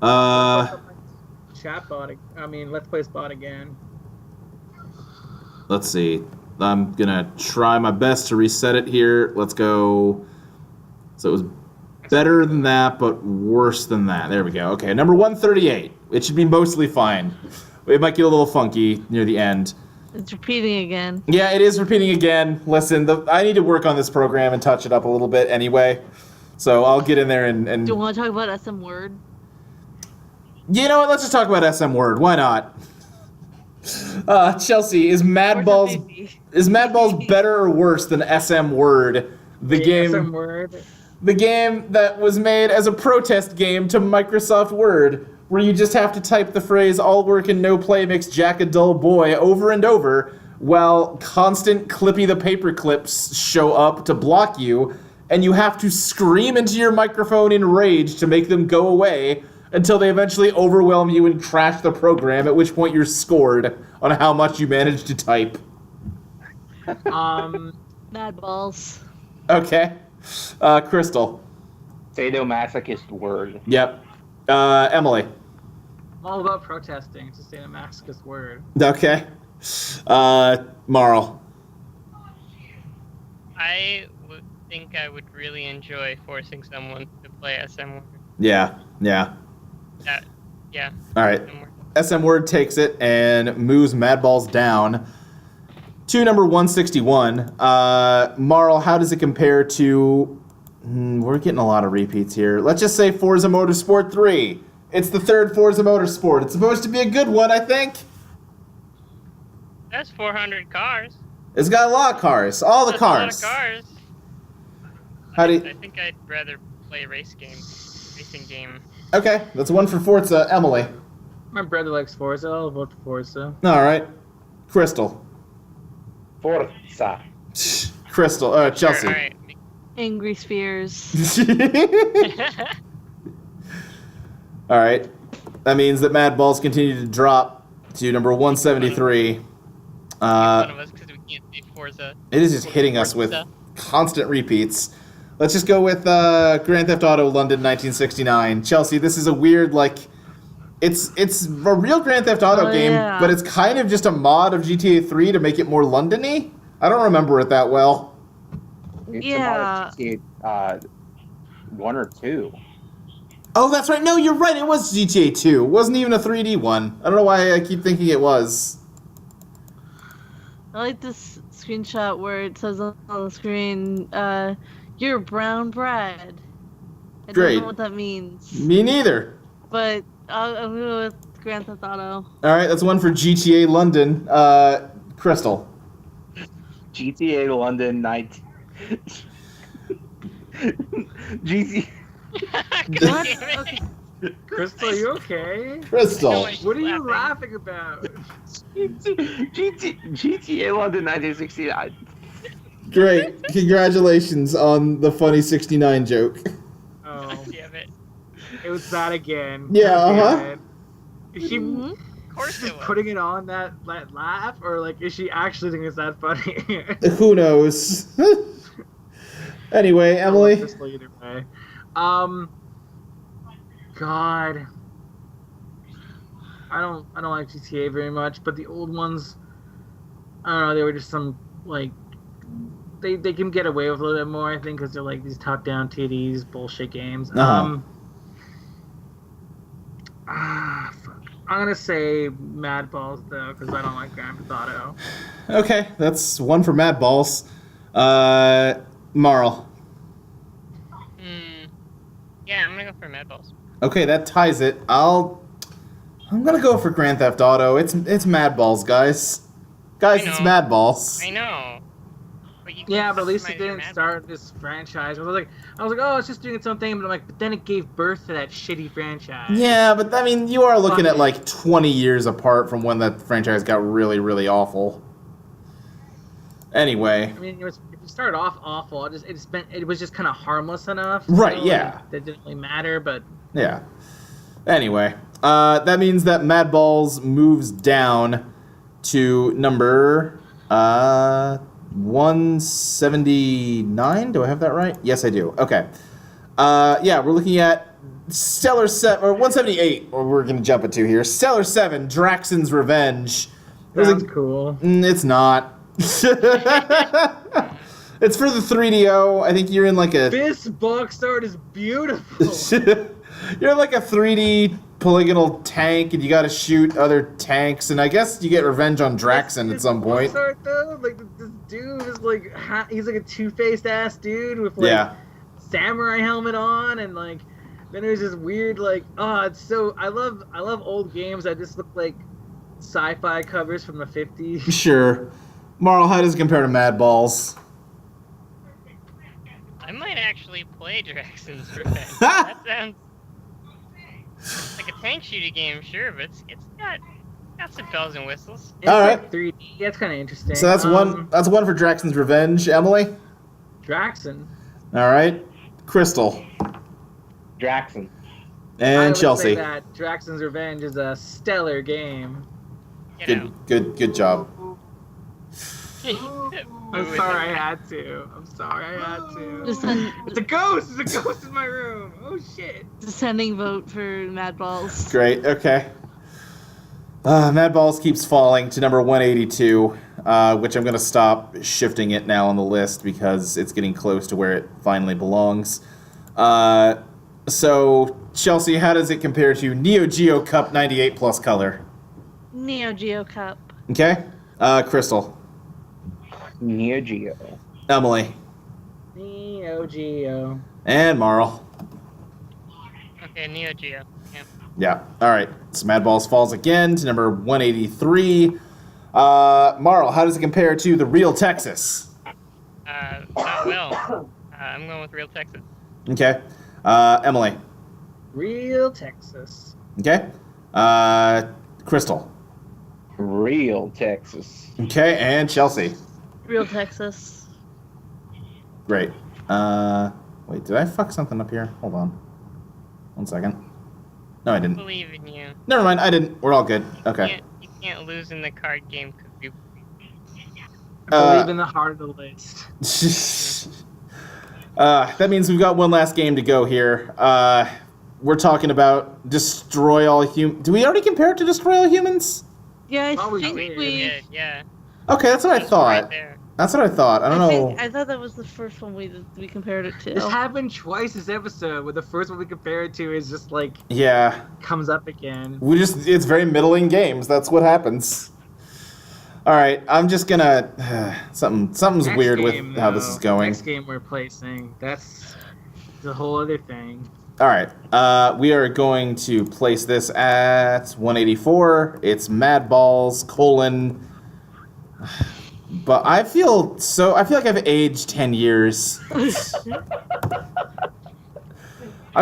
Chat bot. I mean, let's play spot again. Let's see. I'm gonna try my best to reset it here. Let's go. So it was better than that, but worse than that. There we go. Okay, number 138. It should be mostly fine. It might get a little funky near the end. It's repeating again. Yeah, it is repeating again. Listen, I need to work on this program and touch it up a little bit anyway. So I'll get in there and Do you want to talk about SM Word? you know what? Let's just talk about SM Word. Why not? Chelsea, is Mad Where's Balls the baby? is Mad Balls better or worse than SM Word? The game Some word. The game that was made as a protest game to Microsoft Word, where you just have to type the phrase "all work and no play makes Jack a dull boy" over and over, while constant Clippy the Paper Clips show up to block you, and you have to scream into your microphone in rage to make them go away until they eventually overwhelm you and crash the program, at which point you're scored on how much you managed to type. Mad Balls. Okay. Crystal. Sadomasochist word. Yep. Emily. I'm all about protesting. It's just a masochist word. Okay. Marl. I would think I would really enjoy forcing someone to play SM Word. Yeah. Yeah. All right. SM Word. SM Word takes it and moves Mad Balls down to number 161. Marl, how does it compare to... we're getting a lot of repeats here. Let's just say Forza Motorsport 3. It's the third Forza Motorsport. It's supposed to be a good one, I think. That's 400 cars. It's got a lot of cars. All the That's cars. A lot of cars. How do you... I think I'd rather play racing game. Okay, that's one for Forza. Emily. My brother likes Forza. I'll vote for Forza. All right. Crystal. Forza. Crystal. Chelsea. Sure, all right. Angry Spheres. All right. That means that Mad Balls continue to drop to number 173. One of us because we can't see Forza. It is just hitting us with Forza. constant repeats. Let's just go with Grand Theft Auto London 1969. Chelsea, this is a weird, like... It's a real Grand Theft Auto game, yeah. but it's kind of just a mod of GTA 3 to make it more London-y. I don't remember it that well. It's Yeah. about GTA 1 or 2. Oh, that's right. No, you're right. It was GTA 2. It wasn't even a 3D one. I don't know why I keep thinking it was. I like this screenshot where it says on the screen, "You're brown bread." I Great. don't know what that means, Me neither. but I'm gonna go with Grand Theft Auto. All right, that's one for GTA London. Crystal. GTA London 19. GTA. What? Okay. Crystal, you okay? Crystal. No, What are you laughing about? GTA London 1969. Great. Congratulations on the funny 69 joke. Oh, Damn it. it was that again. Yeah, God damn uh-huh. it. Is she Mhm. Of course it just was. putting it on that laugh, or like is she actually thinking it's that funny? Who knows? Anyway, Emily. Crystal either way. God. I don't like GTA very much, but the old ones, I don't know, they were just some like they can get away with a little bit more, I think, because they're like these top-down TDs bullshit games. Uh-huh. Fuck. I'm gonna say Mad Balls though, because I don't like Grand Theft Auto. Okay, that's one for Mad Balls. Marl. Yeah, I'm gonna go for Mad Balls. Okay, that ties it. I'm gonna go for Grand Theft Auto. It's Mad Balls, guys. Guys, I it's know. Mad Balls. I know. But you Yeah, can't but at least customize it your didn't Mad start this franchise. I was like, oh, it's just doing its own thing. But I'm like, but then it gave birth to that shitty franchise. Yeah, but I mean, you are looking Fuck at it. like 20 years apart from when that franchise got really, really awful. Anyway, I mean, if you started off awful, it was just kind of harmless enough. Right, so, yeah. like, that didn't really matter, but yeah. Anyway, that means that Mad Balls moves down to number 179. Do I have that right? Yes, I do. Okay. Yeah, we're looking at Stellar 7 or 178. Or we're gonna jump it to here. Stellar 7, Draxon's Revenge. It was sounds a- cool. It's not. It's for the 3DO. I think you're in like a This box art is beautiful. you're in like a 3D polygonal tank, and you got to shoot other tanks. And I guess you get revenge on Draxon at This some point. box art, though, like this dude is like he's like a two-faced ass dude with like Yeah. samurai helmet on, and like then there's this weird like it's so I love old games that just look like sci-fi covers from the 50s. Sure. Marl, how does it compare to Mad Balls? I might actually play Draxon's Revenge. That sounds like a tank shooter game, sure, but it's got some bells and whistles. It's All like right. 3D. That's kind of interesting. So that's one. That's one for Draxon's Revenge. Emily. Draxon. All right. Crystal Draxon. I and would say Chelsea. that Draxon's Revenge is a stellar game. You know. Good job. I'm sorry I had to. Descend- It's a ghost! There's a ghost in my room! Oh shit! Descending vote for Mad Balls. Great. Okay. Mad Balls keeps falling to number 182, which I'm going to stop shifting it now on the list because it's getting close to where it finally belongs. So, Chelsea, how does it compare to Neo Geo Cup 98 Plus Color? Neo Geo Cup. Okay. Crystal. Neo Geo. Emily. Neo Geo. And Marl. Okay, Neo Geo. Yeah. Yeah. All right. So Mad Balls falls again to number 183. Marl, how does it compare to the Real Texas? Not well. I'm going with Real Texas. Okay. Emily. Real Texas. Okay. Crystal. Real Texas. Okay. And Chelsea. Real Texas. Great. Wait, did I fuck something up here? Hold on. 1 second. No, I I didn't. believe in you. Never mind, I didn't. We're all good. Okay. You can't lose in the card game because you. I believe in the heart of the list. That means we've got one last game to go here. We're talking about Destroy All Humans. Do we already compare it to Destroy All Humans? Yeah, Oh, we I think did. we. Yeah. Okay, that's what I It's thought. Right there. That's what I thought. I don't know. I thought that was the first one we compared it to. This happened twice this episode, where the first one we compare it to is just like Yeah. comes up again. It's very middling games. That's what happens. All right, I'm just gonna something's Next weird with game, how this though, is going. Next game we're placing, that's the whole other thing. All right, we are going to place this at 184. It's Mad Balls : But I feel like I've aged 10 years. I'm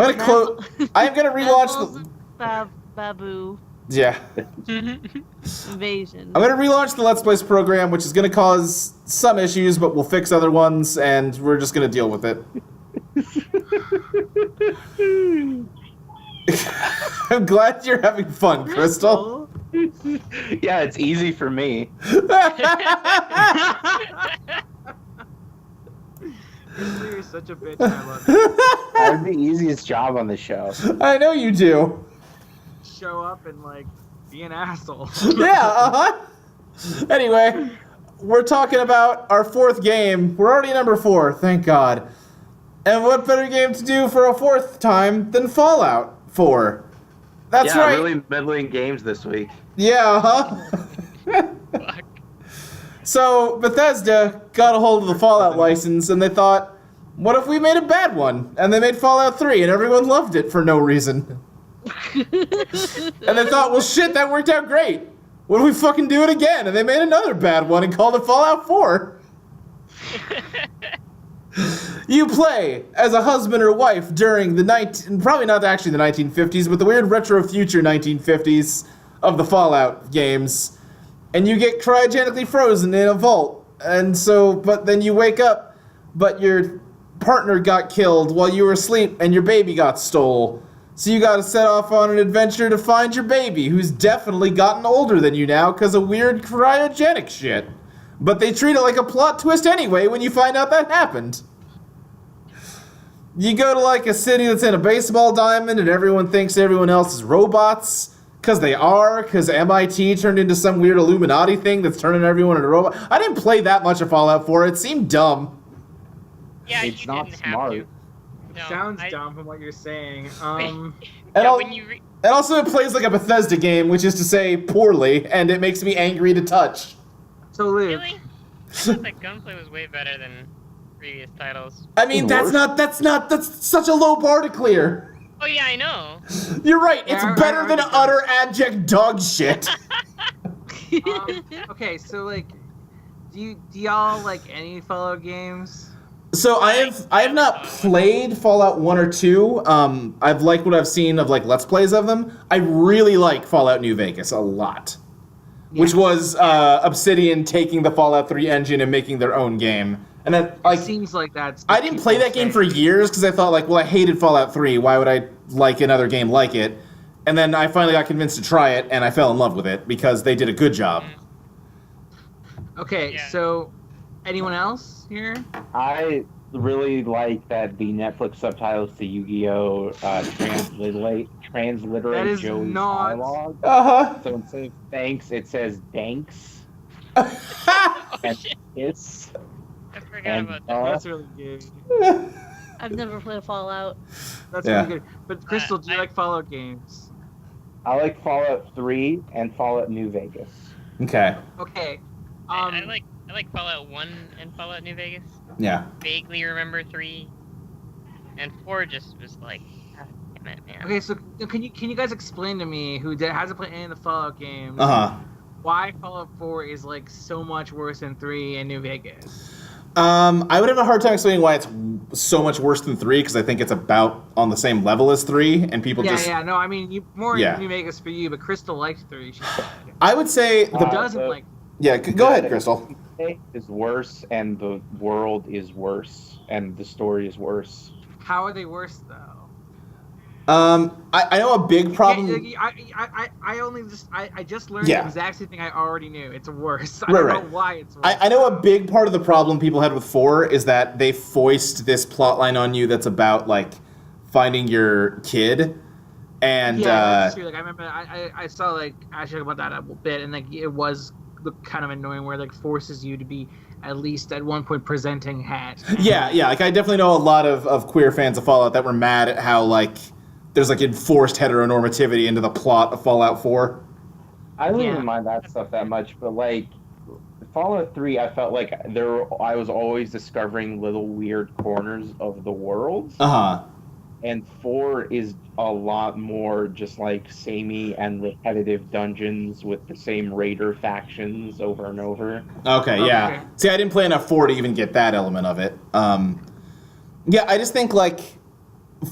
gonna relaunch the Babu yeah. Invasion. I'm gonna relaunch the Let's Plays program, which is gonna cause some issues, but we'll fix other ones, and we're just gonna deal with it. I'm glad you're having fun, Crystal. Yeah, it's easy for me. You're such a bitch, and I love you. I have the easiest job on the show. I know you do. Show up and like be an asshole. Yeah, uh-huh. Anyway, we're talking about our fourth game. We're already number 4, thank God. And what better game to do for a fourth time than Fallout 4? That's yeah, right. really middling games this week. Yeah, huh? Fuck. So Bethesda got a hold of the Fallout license, and they thought, what if we made a bad one? And they made Fallout 3, and everyone loved it for no reason. And they thought, well, shit, that worked out great. What if we fucking do it again? And they made another bad one and called it Fallout 4. You play as a husband or wife during the probably not actually the 1950s, but the weird retro future 1950s of the Fallout games. And you get cryogenically frozen in a vault. And so, but then you wake up, but your partner got killed while you were asleep and your baby got stole. So you gotta set off on an adventure to find your baby, who's definitely gotten older than you now because of weird cryogenic shit. But they treat it like a plot twist anyway when you find out that happened. You go to like a city that's in a baseball diamond and everyone thinks everyone else is robots. Because they are, because MIT turned into some weird Illuminati thing that's turning everyone into robots. I didn't play that much of Fallout 4, it seemed dumb. Yeah, It's you not didn't smart. have to. No, Sounds dumb from what you're saying. And, Yeah, al- when you and also it plays like a Bethesda game, which is to say poorly, and it makes me angry to touch. So Luke, really, I thought that gunplay was way better than previous titles. I mean, that's such a low bar to clear. Oh yeah, I know. You're right, it's Yeah, better than utter abject dog shit. okay, so like, do y'all like any Fallout games? So I have not played Fallout 1 or 2. I've liked what I've seen of like Let's Plays of them. I really like Fallout New Vegas a lot. Which was Obsidian taking the Fallout 3 engine and making their own game. And then like It seems like that's. I didn't play that game for years because I thought like, well, I hated Fallout 3. Why would I like another game like it? And then I finally got convinced to try it, and I fell in love with it because they did a good job. Okay, Yeah. so anyone else here? I really like that the Netflix subtitles to Yu-Gi-Oh! Transliterate That is Joey's not- dialogue. Uh-huh. So instead of thanks, it says danks. Oh And shit, it's I forgot and about that. That's really good. I've never played Fallout. That's Yeah. really good. But Crystal, do you I- like Fallout games? I like Fallout 3 and Fallout New Vegas. Okay. Okay. I like Fallout 1 and Fallout New Vegas. Yeah. Vaguely remember 3, and 4 just was like, God damn it, man. Okay, so can you guys explain to me who hasn't played any of the Fallout games Uh-huh. why Fallout 4 is like so much worse than 3 and New Vegas? I would have a hard time explaining why it's so much worse than 3 because I think it's about on the same level as 3, and people just. No, I mean more Yeah. New Vegas for you, but Crystal likes 3. She I would say who the. doesn't the- like. Yeah, go ahead, Crystal. Is worse, and the world is worse, and the story is worse. How are they worse though? I know a big problem. I just learned Yeah. the exact same thing I already knew. It's worse. I Right, don't right. know why it's worse. I know a big part of the problem people had with 4 is that they foist this plotline on you that's about like finding your kid, and that's true. Like I remember, I saw like actually about that a bit, and like it was kind of annoying where like forces you to be at least at one point presenting hat. yeah, like I definitely know a lot of queer fans of Fallout that were mad at how like there's like enforced heteronormativity into the plot of Fallout 4. I don't Yeah. even mind that stuff that much, but like Fallout 3, I felt like I was always discovering little weird corners of the world, Uh-huh. and 4 is a lot more just like samey and repetitive dungeons with the same raider factions over and over. Okay, yeah. Okay. See, I didn't play enough 4 to even get that element of it. Yeah, I just think like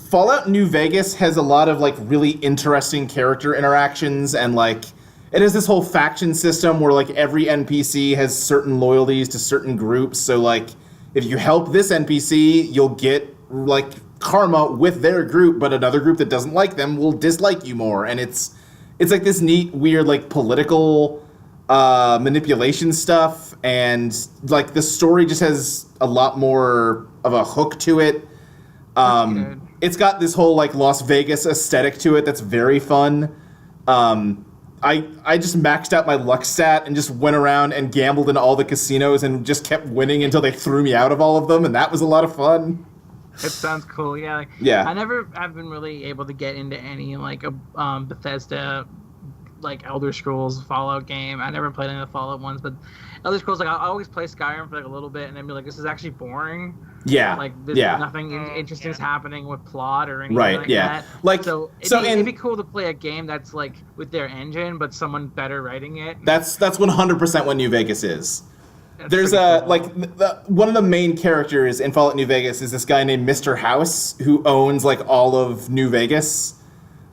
Fallout New Vegas has a lot of like really interesting character interactions, and like it has this whole faction system where like every NPC has certain loyalties to certain groups. So like if you help this NPC, you'll get like karma with their group, but another group that doesn't like them will dislike you more. And it's like this neat, weird like political manipulation stuff, and like the story just has a lot more of a hook to it. It's got this whole like Las Vegas aesthetic to it that's very fun. I just maxed out my luck stat and just went around and gambled in all the casinos and just kept winning until they threw me out of all of them, and that was a lot of fun. It sounds cool. Yeah. Like, Yeah. I've been really able to get into any like a Bethesda, like Elder Scrolls Fallout game. I never played any of the Fallout ones, but Elder Scrolls, like I always play Skyrim for like a little bit and then be like, this is actually boring. Yeah. Like there's Yeah. nothing interesting is happening with plot or anything Right, like yeah. that. Like, so so it'd in- be cool to play a game that's like with their engine, but someone better writing it. That's 100% what New Vegas is. That's There's pretty cool. one of the main characters in Fallout New Vegas is this guy named Mr. House who owns like all of New Vegas,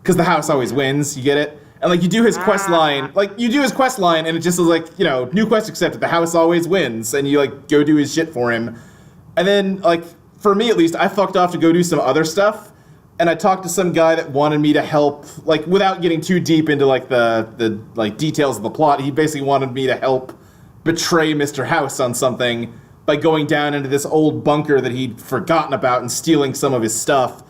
because the house always wins. You get it? And like you do his quest line, and it just is like, you know, new quest accepted. The house always wins, and you like go do his shit for him. And then like for me at least, I fucked off to go do some other stuff, and I talked to some guy that wanted me to help, like without getting too deep into like the like details of the plot. He basically wanted me to help betray Mr. House on something by going down into this old bunker that he'd forgotten about and stealing some of his stuff.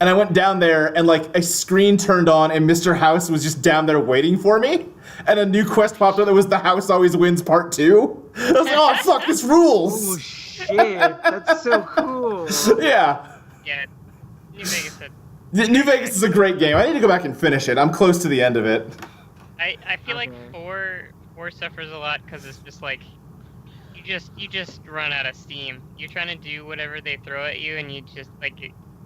And I went down there and like a screen turned on and Mr. House was just down there waiting for me. And a new quest popped up that was The House Always Wins Part 2. I was like, oh fuck, this Oh rules! shit, that's so cool. Yeah. Yeah, New Vegas said. New Vegas is a great game. I need to go back and finish it. I'm close to the end of it. I feel like Okay. four suffers a lot because it's just like you just run out of steam. You're trying to do whatever they throw at you, and you just like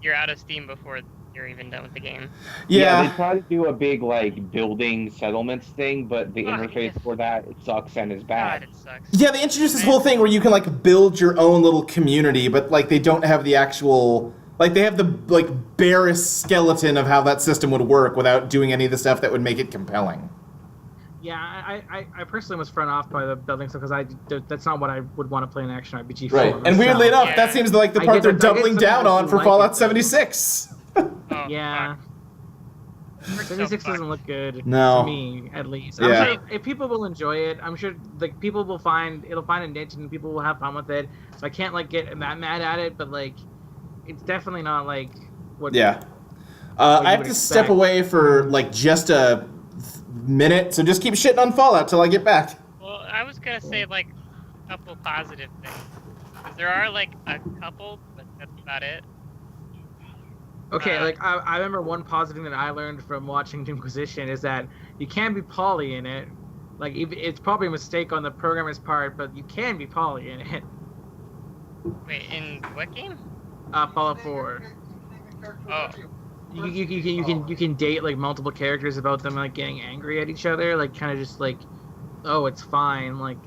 you're out of steam before you're even done with the game. Yeah. They try to do a big like building settlements thing, but the Oh, interface yeah. for that it sucks and is God, bad. it sucks. Yeah, they introduced this whole thing where you can like build your own little community, but like they don't have the actual, like they have the like barest skeleton of how that system would work without doing any of the stuff that would make it compelling. Yeah, I personally was thrown off by the building stuff because that's not what I would want to play an action RPG for. Right. And weirdly myself. enough, that Yeah. seems like the I part get they're that- I get doubling some down people on who for like Fallout it, though. 76. Oh, Yeah. fuck. 76 So doesn't look good No. to me, at least. Yeah. I'm sure if people will enjoy it, I'm sure like people will find a niche and people will have fun with it. So I can't like get that mad at it, but like it's definitely not like what. Yeah. you I have would to step expect. away for like just a minute, so just keep shitting on Fallout till I get back. Well, I was gonna say like a couple positive things. 'Cause there are like a couple, but that's about it. Okay, like I remember one positive that I learned from watching Inquisition is that you can be poly in it. Like it's probably a mistake on the programmer's part, but you can be poly in it. Wait, in what game? Fallout 4. Oh. You can date like multiple characters about them like getting angry at each other, like kind of just like, oh, it's fine, like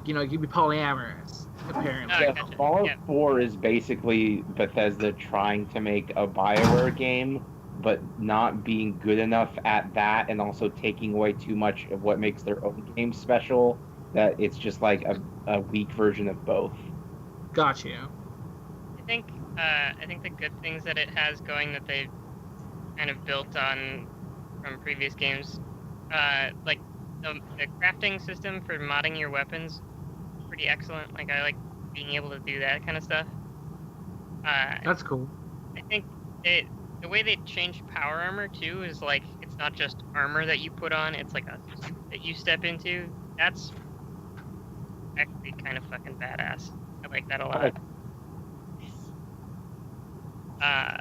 you know, you'd be polyamorous apparently. Oh, Yeah, gotcha. Fallout Yeah. 4 is basically Bethesda trying to make a BioWare game, but not being good enough at that, and also taking away too much of what makes their own game special. That it's just like a weak version of both. Got you. I think the good things that it has going that they've kind of built on from previous games, like the crafting system for modding your weapons, pretty excellent. Like I like being able to do that kind of stuff. That's cool. I think the way they changed power armor too is like it's not just armor that you put on; it's like a suit that you step into. That's actually kind of fucking badass. I like that a lot.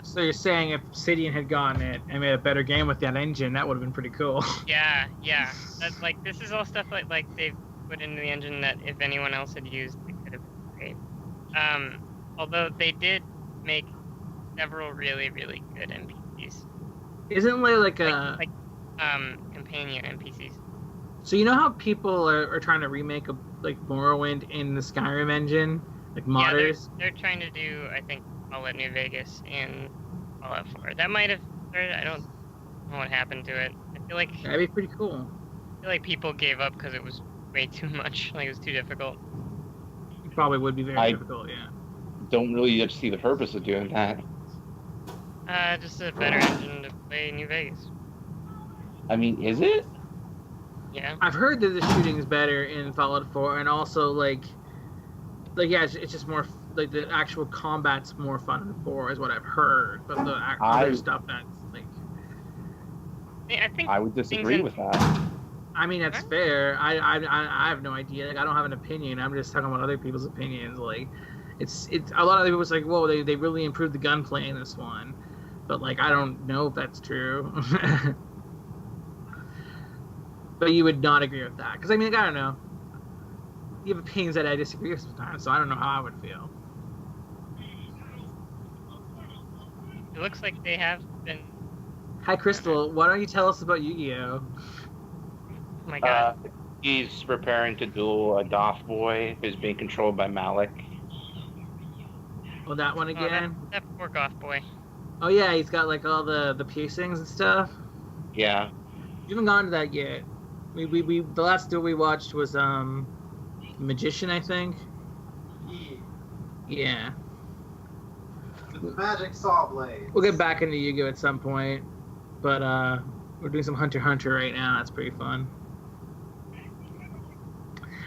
So you're saying if Obsidian had gotten it and made a better game with that engine, that would have been pretty cool. Yeah. That's like this is all stuff like they've put into the engine that if anyone else had used, it could have been great. Although they did make several really, really good NPCs, Isn't there like a like companion NPCs. so you know how people are trying to remake like Morrowind in the Skyrim engine, like Yeah, modders? they're trying to do I think Fallout New Vegas and Fallout 4. That might have started. I don't know what happened to it. I feel like That'd be pretty cool. people gave up because it was way too much. Like it was too difficult. It probably would be very I- difficult, yeah. Don't really see the purpose of doing that. Just a better engine to play New Vegas. I mean, is it? Yeah. I've heard that the shooting's better in Fallout 4, and also like yeah, it's just more like the actual combat's more fun in 4 is what I've heard, but the other stuff that's like I I think I would disagree in- with that. I mean, that's fair. I have no idea. Like, I don't have an opinion. I'm just talking about other people's opinions. Like, it's a lot of people was like, whoa, they really improved the gunplay in this one, but like I don't know if that's true. But you would not agree with that, because I mean, like, I don't know. You have opinions that I disagree with sometimes, so I don't know how I would feel. it looks like they have been. Hi, Crystal. Why don't you tell us about Yu-Gi-Oh? Oh my god. He's preparing to duel a Doth boy who's being controlled by Malik. Oh, that one Oh, again. that poor goth boy. Oh yeah, he's got like all the piercings and stuff. Yeah. We haven't gone to that yet. We the last duel we watched was Magician, I think. Yeah. The magic saw blade. We'll get back into Yu-Gi-Oh at some point, but we're doing some Hunter x Hunter right now. That's pretty fun.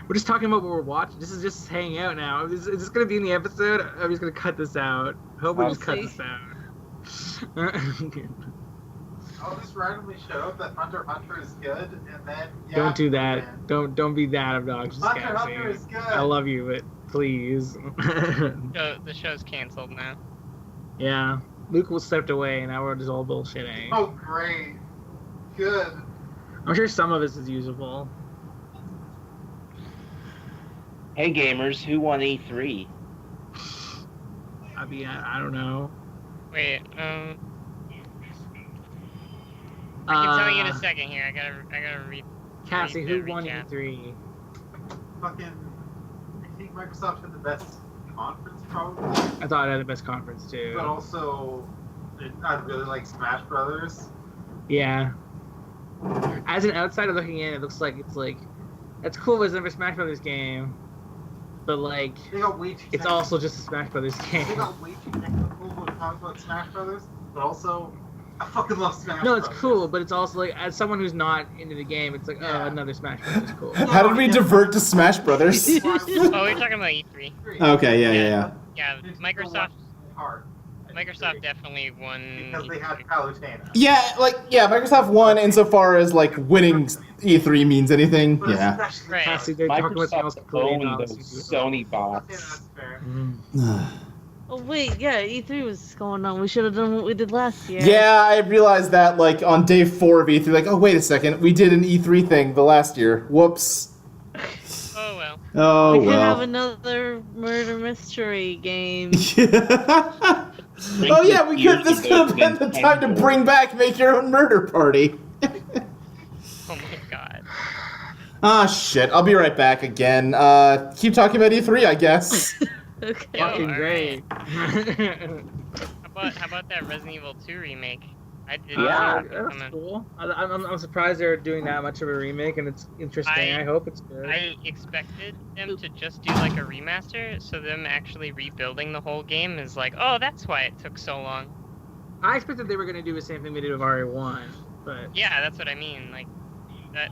We're just talking about what we're watching. This is just hanging out now. Is this gonna be in the episode? I'm just gonna cut this out. Hope we just cut this out. I'll just randomly show that Hunter x Hunter is good, and then yeah, Don't do that. man. Don't be that obnoxious, Hunter x Cassie. Hunter is good. I love you, but please. The show's canceled now. Yeah. Luke was stepped away, and now we're just all bullshitting. Oh great, good. I'm sure some of this is usable. Hey gamers, who won E3? I mean, I don't know. Wait, I can tell you in a second here. I gotta read. Cassie, read who the won recap. E3? Fucking, I think Microsoft had the best conference probably, I thought I had the best conference too. but also I really like Smash Brothers. Yeah. As an outsider looking in, it looks like that's cool. It's never Smash Brothers game, but like They got way too. it's technical. also just a Smash Brothers They game. got way too technical when talking about Smash Brothers, but also I fucking love Smash. No, it's Brothers. cool, but it's also like as someone who's not into the game, it's like Yeah. oh, another Smash Brothers cool. How did we divert to Smash Brothers? Oh, we're talking about E3. Okay, yeah. Yeah, It's Microsoft. hard. Microsoft definitely won. Because they had E3. Palutena. Yeah, Microsoft won insofar as like winning E3 means anything. But Yeah. especially Right. Cassie, they're talking about something else Microsoft completely owned not. those Sony Yeah, bots. that's fair. Oh wait, yeah, E3 was going on. We should have done what we did last year. Yeah, I realized that like on day 4 of E3, like, oh wait a second, we did an E3 thing the last year. Whoops. Oh well. Oh we could have well. another murder mystery game. Oh yeah, we could. This could have been the time to bring back Make Your Own Murder Party. Oh my god. Ah shit, I'll be right back again. Keep talking about E3, I guess. Okay. Yo, Fucking alright. great. How about that Resident Evil 2 remake? I didn't Yeah, see it that's coming. cool. I'm surprised they're doing that much of a remake, and it's interesting. I hope it's good. I expected them to just do like a remaster, so them actually rebuilding the whole game is like, oh, that's why it took so long. I expected they were going to do the same thing they did with RE1, but Yeah, that's what I mean. Like, that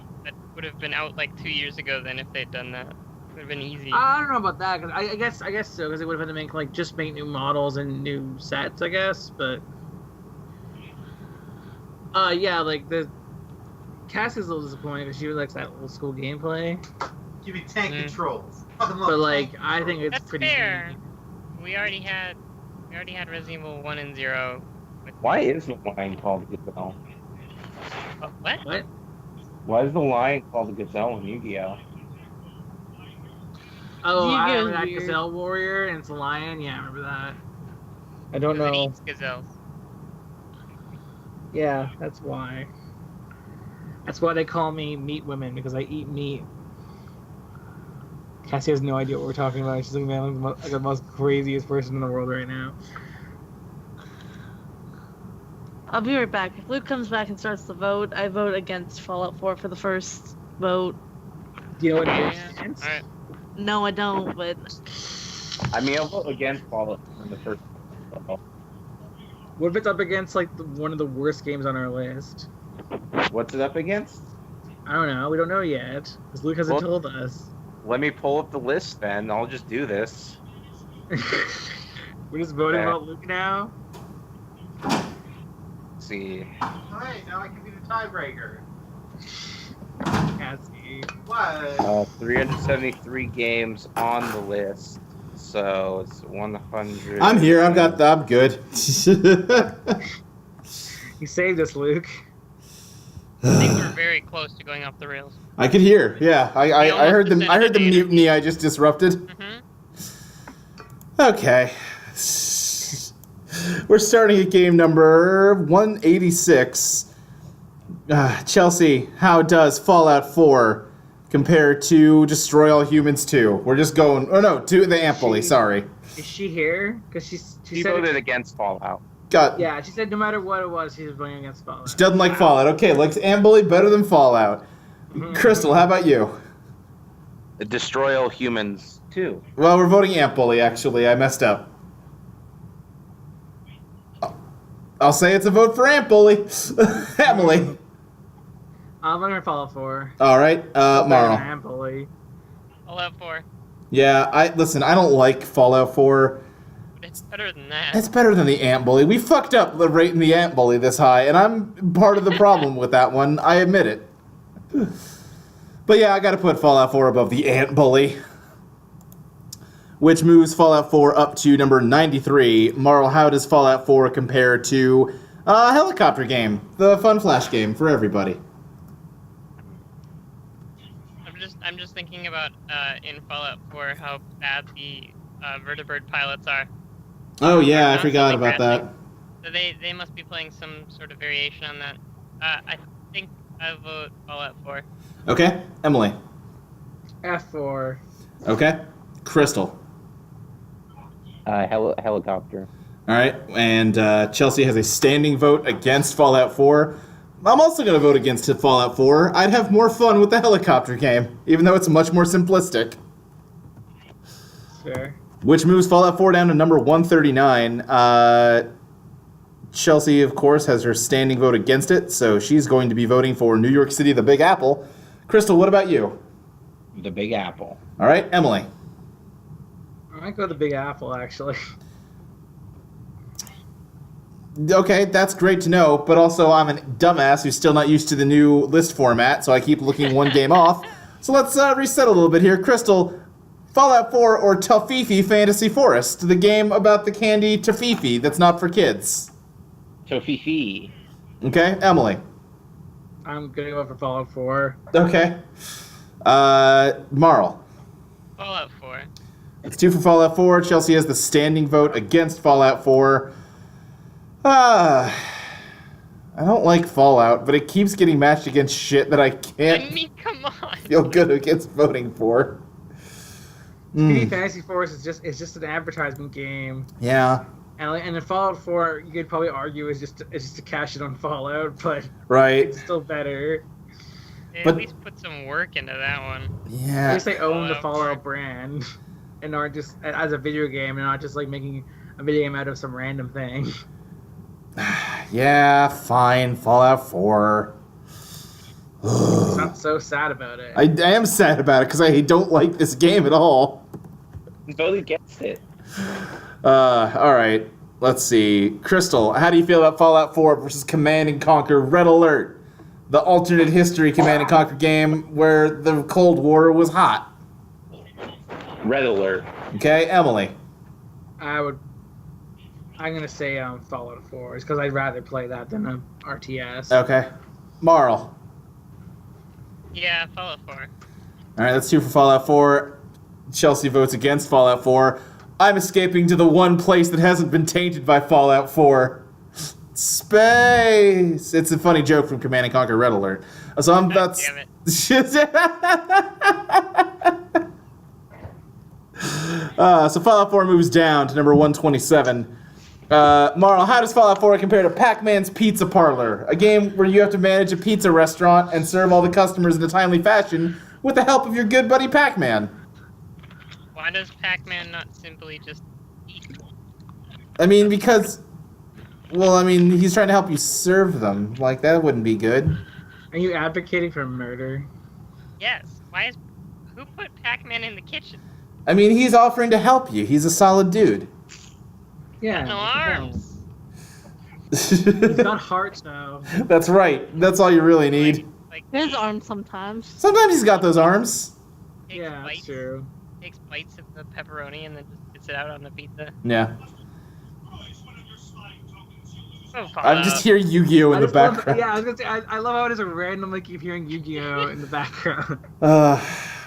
would have been out like 2 years ago then if they'd done that. It would have been easy. I don't know about that. Cause I guess so, because they would have had to make just make new models and new sets, I guess. But yeah, like the Cassie's a little disappointed because she likes that old school gameplay. Give me tank Mm. controls. Fucking love But like, tank I think controls. it's That's pretty. fair. neat. We already had Resident Evil 1 and 0. With Why is the lion called Gazelle? what? What? Why is the lion called Gazelle in Yu-Gi-Oh? Oh, I Yu-Gi-Oh's remember that weird. Gazelle Warrior and it's a lion. Yeah, I remember that. I don't 'Cause it know. eats gazelles. Yeah, that's why. That's why they call me Meat Women, because I eat meat. Cassie has no idea what we're talking about. She's looking at me like the most craziest person in the world right now. I'll be right back. If Luke comes back and starts the vote, I vote against Fallout 4 for the first vote. Do you know what Okay, it yeah. is? Alright. No, I don't, but I mean, I'll vote against Fallout in the first. What if it's up against like one of the worst games on our list? What's it up against? I don't know. We don't know yet, because Luke hasn't Well- told us. Let me pull up the list then. I'll just do this. We're just voting Okay. about Luke now. Let's see. Alright, now I can be the tiebreaker. Cassie. What? 373 games on the list. So it's 100. I'm here. I'm good. You saved us, Luke. I think we're very close to going off the rails. I could hear. Yeah, I heard the Data. mutiny I just disrupted. Mm-hmm. Okay. We're starting at game number 186. Chelsea, how does Fallout 4 compare to Destroy All Humans 2? We're just going... Oh, no, to the Ant Bully, sorry. Is she here? Because she She said voted against Fallout. Yeah, she said no matter what it was, she was voting against Fallout. She doesn't like Fallout. Okay, likes Ant Bully better than Fallout. Mhm. Crystal, how about you? Destroy All Humans 2. Well, we're voting Ant Bully, actually. I messed up. I'll say it's a vote for Ant Bully. Emily. I'm gonna Fallout 4. All right, Marl. Bully. Fallout 4. Yeah, listen, I don't like Fallout 4. But it's better than that. It's better than the Ant Bully. We fucked up the rating the Ant Bully this high, and I'm part of the problem with that one. I admit it. But yeah, I gotta put Fallout 4 above the Ant Bully. Which moves Fallout 4 up to number 93. Marl, how does Fallout 4 compare to a helicopter game? The Fun Flash game for everybody. I'm just thinking about in Fallout 4 how bad the vertibird pilots are. Oh yeah, I Constantly forgot about that. crashing. So they must be playing some sort of variation on that. I think I vote Fallout 4. Okay, Emily. F4. Okay, Crystal. Helicopter. All right, and Chelsea has a standing vote against Fallout 4. I'm also going to vote against Fallout 4. I'd have more fun with the helicopter game, even though it's much more simplistic. Fair. Which moves Fallout 4 down to number 139. Chelsea, of course, has her standing vote against it, so she's going to be voting for New York City, the Big Apple. Crystal, what about you? The Big Apple. All right, Emily. I might go with the Big Apple, actually. Okay, that's great to know, but also I'm a dumbass who's still not used to the new list format, so I keep looking one game off. So let's reset a little bit here. Crystal, Fallout 4 or Tofifi Fantasy Forest, the game about the candy Tofifi that's not for kids. Tofifi. Okay, Emily. I'm gonna go for Fallout 4. Okay. Marl. Fallout 4. It's 2 for Fallout 4. Chelsea has the standing vote against Fallout 4. I don't like Fallout, but it keeps getting matched against shit that I I can't mean, come on. feel good against voting for. PD Fantasy Force is just an advertisement game, Yeah, and in Fallout 4, you could probably argue is just to cash it on Fallout, but right. it's still better. They But- at least put some work into that one. At Yeah. least they own the Fallout Fallout brand, and aren't just as a video game, and not just like making a video game out of some random thing. Yeah, fine. Fallout 4. I'm so sad about it. I am sad about it because I don't like this game at all. Vote against it. All right. Let's see. Crystal, how do you feel about Fallout 4 versus Command and Conquer Red Alert? The alternate history Command and Conquer game where the Cold War was hot. Red Alert. Okay, Emily. I'm gonna say Fallout 4, because I'd rather play that than a RTS. Okay. Marl. Yeah, Fallout 4. All right, that's 2 for Fallout 4. Chelsea votes against Fallout 4. I'm escaping to the one place that hasn't been tainted by Fallout 4. Space! It's a funny joke from Command and Conquer Red Alert. So I'm God that's damn it. So Fallout 4 moves down to number 127. Marl, how does Fallout 4 compare to Pac-Man's Pizza Parlor? A game where you have to manage a pizza restaurant and serve all the customers in a timely fashion with the help of your good buddy Pac-Man. Why does Pac-Man not simply just eat? I mean, because... Well, I mean, he's trying to help you serve them. Like, that wouldn't be good. Are you advocating for murder? Yes. Who put Pac-Man in the kitchen? I mean, he's offering to help you. He's a solid dude. Yeah. No arms. He's got heart, though. That's right. That's all you really need. Like His arms sometimes. Sometimes he's got those arms. takes Yeah, that's bites, true. takes bites of the pepperoni and then just spits it out on the pizza. Yeah. Oh, I just hear Yu-Gi-Oh in the background. Yeah, I was gonna say, I love how I just randomly keep hearing Yu-Gi-Oh in the background.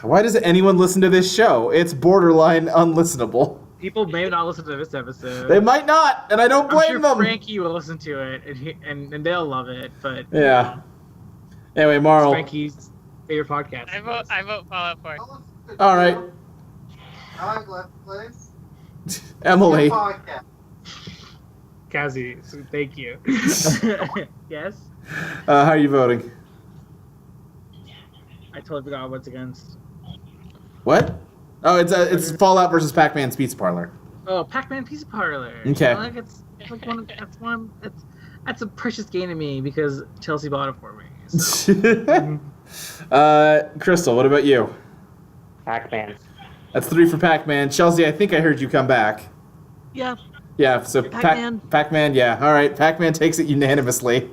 Why does anyone listen to this show? It's borderline unlistenable. People may not listen to this episode. They might not, and I don't I'm blame sure them. Frankie will listen to it, and they'll love it. But Yeah. Anyway, it's Marl. Frankie's favorite podcast. I vote Fallout 4. All right, I like Let's Plays. Emily. Podcast. Kazi, so thank you. Yes, How are you voting? I totally forgot what's against. What? Oh, it's Fallout versus Pac-Man's Pizza Parlor. Oh, Pac-Man Pizza Parlor. Okay. Like it's like that's a precious game to me because Chelsea bought it for me. So. Crystal, what about you? Pac-Man. That's 3 for Pac-Man. Chelsea, I think I heard you come back. Yeah. Yeah, so Pac-Man. Pac-Man, yeah. All right, Pac-Man takes it unanimously.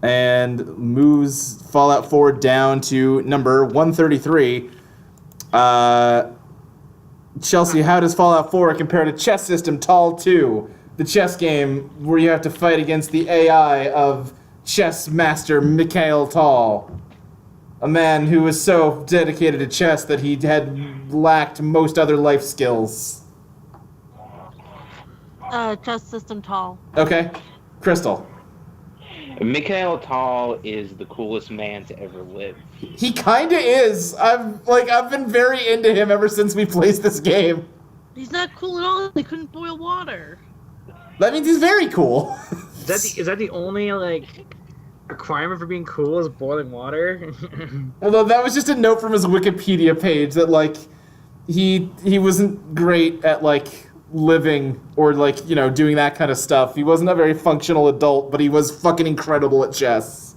And moves Fallout 4 down to number 133. Chelsea, how does Fallout 4 compare to Chess System Tall 2, the chess game where you have to fight against the AI of chess master Mikhail Tal, a man who was so dedicated to chess that he had lacked most other life skills? Chess system tall. Okay, Crystal. Mikhail Tal is the coolest man to ever live. He kinda is. I've been very into him ever since we played this game. He's not cool at all. They couldn't boil water. That means he's very cool. Is that the only requirement for being cool is boiling water? Although that was just a note from his Wikipedia page that he wasn't great at living or doing that kind of stuff. He wasn't a very functional adult, but he was fucking incredible at chess.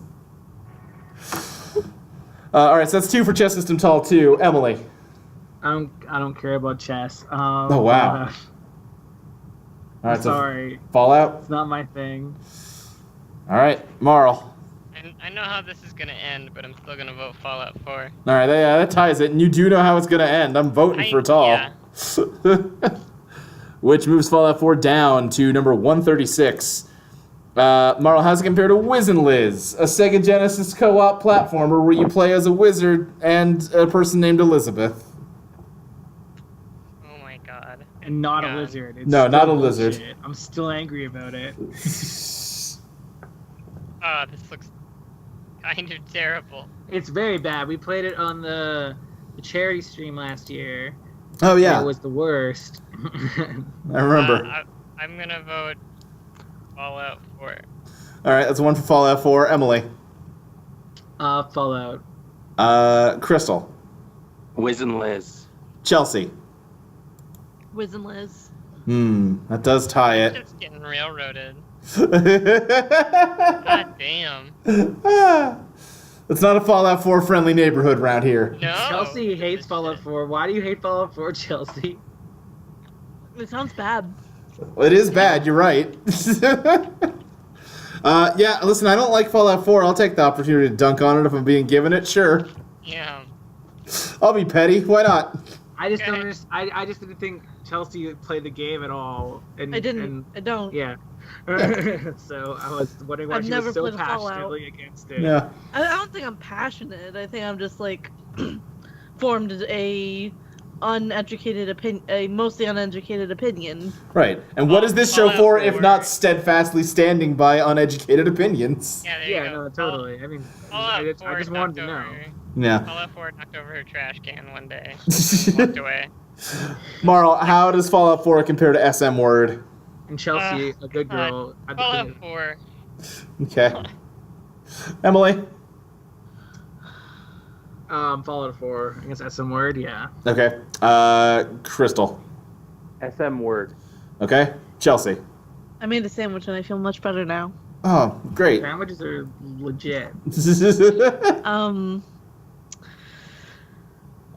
All right, so that's 2 for Chess System Tall 2. Emily. I don't care about chess. Oh, wow. All right, so sorry, Fallout. it's not my thing. All right, Marl. I know how this is gonna end, but I'm still gonna vote Fallout 4. All right, that ties it, and you do know how it's gonna end. I'm voting for Tall. Yeah. Which moves Fallout 4 down to number 136. Marl, how's it compare to Wiz and Liz, a Sega Genesis co-op platformer where you play as a wizard and a person named Elizabeth? Oh my god. And not Yeah. a lizard. It's No, still not a bullshit. lizard. I'm still angry about it. Ah, this looks kind of terrible. It's very bad. We played it on the charity stream last year. Oh, yeah. It was the worst. I remember. I'm gonna vote Fallout 4. All right, that's 1 for Fallout 4. Emily. Fallout. Crystal. Wiz and Liz. Chelsea. Wiz and Liz. That does tie it. Just getting railroaded. It's God damn. not a Fallout 4 friendly neighborhood around here. No. Chelsea hates Fallout 4. Why do you hate Fallout 4, Chelsea? It sounds bad. It is bad, you're right. Yeah, listen, I don't like Fallout 4. I'll take the opportunity to dunk on it if I'm being given it, sure. Yeah. I'll be petty, why not? I just don't Okay. understand. I just didn't think Chelsea played the game at all. And, I didn't. And, I don't. yeah. So I was wondering why I've she never was so played a Fallout. passionately against it. Yeah. I don't think I'm passionate. I think I'm just formed a mostly uneducated opinion. Right. And what is this show Fallout for if 4. not steadfastly standing by uneducated opinions? Yeah, there you Yeah, go. no, totally. I mean, Fallout I 4 just wanted to knocked know. over- Yeah. Fallout 4 knocked over her trash can one day. And walked away. Marl, how does Fallout 4 compare to SM Word? And Chelsea, a good girl. at the Fallout beginning. 4. Okay. Emily? Fallout 4 against SM Word, yeah. Okay. Crystal? SM Word. Okay. Chelsea? I made a sandwich and I feel much better now. Oh, great. Sandwiches are legit.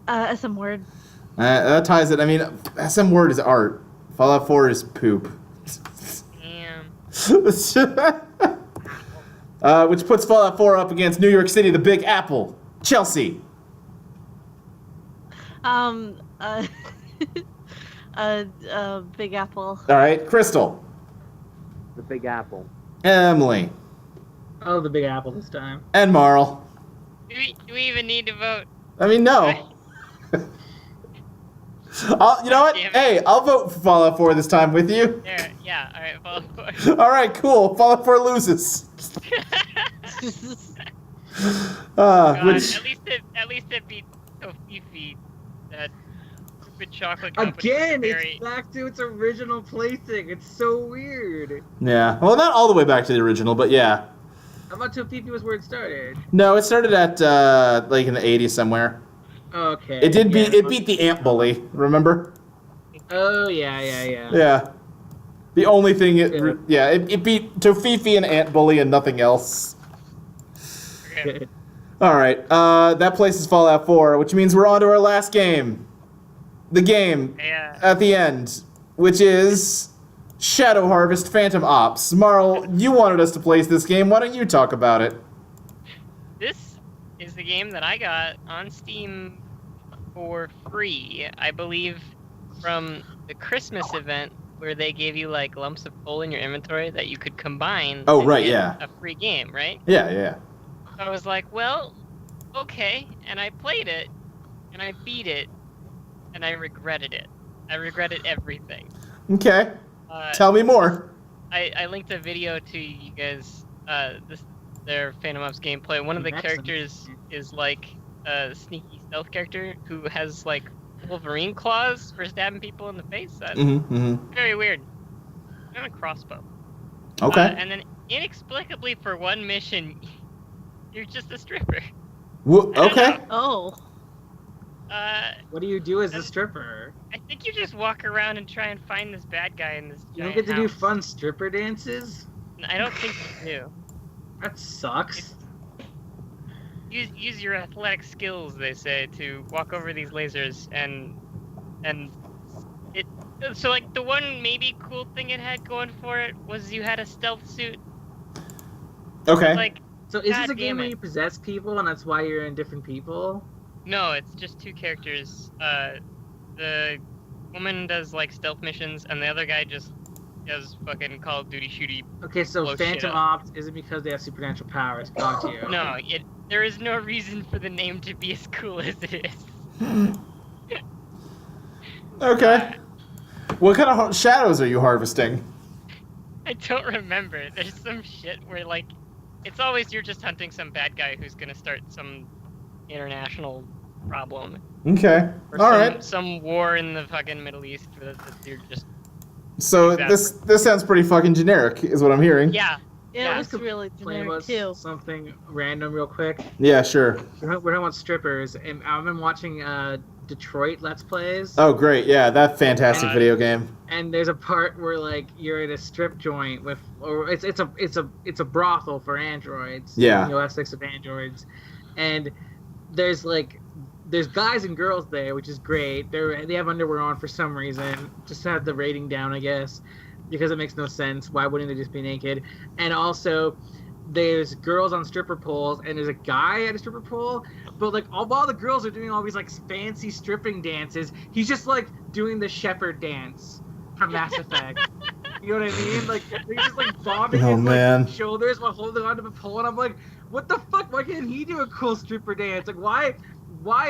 SM word. That ties it. I mean, SM Word is art. Fallout 4 is poop. Damn. Which puts Fallout 4 up against New York City, the Big Apple. Chelsea. Big Apple. All right, Crystal. The Big Apple. Emily. Oh, the Big Apple this time. And Marl. Do we even need to vote? I mean, no. You know what? Damn it. Hey, I'll vote for Fallout 4 this time with you. There, yeah. All right, Fallout 4. All right, cool. Fallout 4 loses. God, Which at least it beat Tofifi, that stupid chocolate company. Again, Very- it's back to its original placing. It's so weird. yeah, well, not all the way back to the original, but yeah. How about Tofifi was where it started? No, it started at like in the 80s somewhere. Okay. It did yeah. beat it beat the Ant Bully. Remember? Oh yeah. Yeah. The only thing it Yeah. it beat Tofifi and Ant Bully and nothing else. Okay. All right, that places Fallout 4, which means we're on to our last game. The game Yeah. at the end, which is Shadow Harvest Phantom Ops. Marl, you wanted us to place this game. Why don't you talk about it? This is the game that I got on Steam for free, I believe, from the Christmas event where they gave you like lumps of coal in your inventory that you could combine. Oh, and right, get yeah. A free game, right? Yeah. I was like, well, okay, and I played it, and I beat it, and I regretted it. I regretted everything. Okay. Tell Tell me more. I linked a video to you guys. Their Phantom Ops gameplay. One of the Excellent. characters is like a sneaky stealth character who has like Wolverine claws for stabbing people in the face. That's very weird. And a crossbow. Okay. And then inexplicably for one mission, you're just a stripper. Okay. Oh. What do you do as a stripper? I think you just walk around and try and find this bad guy in this You don't giant get to do house. fun stripper dances? I don't think you do. That sucks. Use your athletic skills, they say, to walk over these lasers and it. So like the one maybe cool thing it had going for it was you had a stealth suit. Okay. Like So is this God a game damn where it. you possess people and that's why you're in different people? no, it's just two characters. The woman does like stealth missions, and the other guy just does fucking Call of Duty shooty. Okay, so Blow shit Phantom up. Ops isn't because they have supernatural powers. Got you. No, there is no reason for the name to be as cool as it is. Okay. What kind of shadows are you harvesting? I don't remember. There's some shit where like, it's always you're just hunting some bad guy who's gonna start some international problem. Okay. Or All right. some war in the fucking Middle East that you're just. So Exactly. this sounds pretty fucking generic, is what I'm hearing. Yeah. Yeah, Yeah. it's really Explain generic us too. something random real quick. Yeah, sure. We're talking about strippers, and I've been watching Detroit Let's Plays. Oh, great. Yeah, that fantastic Uh, video game. And there's a part where like you're at a strip joint with, or it's a brothel for androids. Yeah. The OS 6 of androids, and there's guys and girls there, which is great. They have underwear on for some reason, just to have the rating down, I guess, because it makes no sense. Why wouldn't they just be naked? And also, there's girls on stripper poles, and there's a guy at a stripper pole. But like, while the girls are doing all these like fancy stripping dances, he's just like doing the shepherd dance from Mass Effect. You know what I mean? Like he's just like bobbing Oh, his man. like, shoulders while holding onto the pole, and I'm like, what the fuck? Why can't he do a cool stripper dance? Like why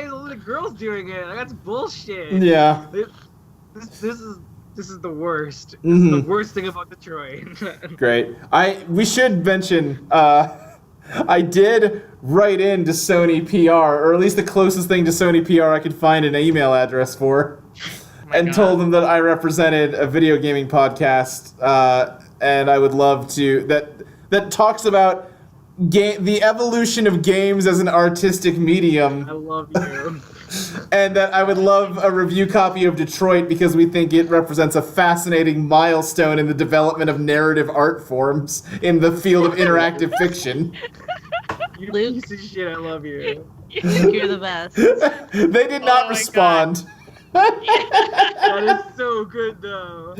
are the little girls doing it? Like, that's bullshit. Yeah. This is the worst. This is the Mhm. worst thing about Detroit. Great. We should mention, I did write in to Sony PR, or at least the closest thing to Sony PR I could find an email address for, Oh my and God. told them that I represented a video gaming podcast, and I would love to, that talks about the evolution of games as an artistic medium. I love you. And that I would love a review copy of Detroit because we think it represents a fascinating milestone in the development of narrative art forms in the field of interactive fiction. You Luke. piece of shit, I love you. You're the best. They did Oh not my respond. That is so good though.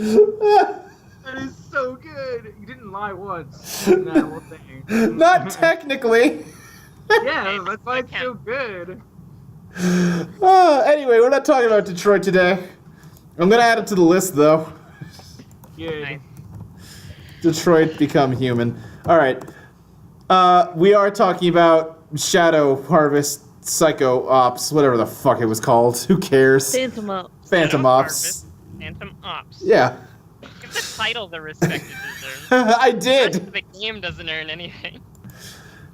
That is so good. You didn't lie once in that whole thing. Not technically. Yeah, that's why it's so good. Anyway, we're not talking about Detroit today. I'm gonna add it to the list though. Good. Nice. Detroit Become Human. All right. We are talking about Shadow Harvest Psycho Ops, whatever the fuck it was called. Who cares? Phantom Up. Phantom Shadow Ops. Harvest, Phantom Ops. Yeah. Give the title the respect it deserves. I did. The game doesn't earn anything.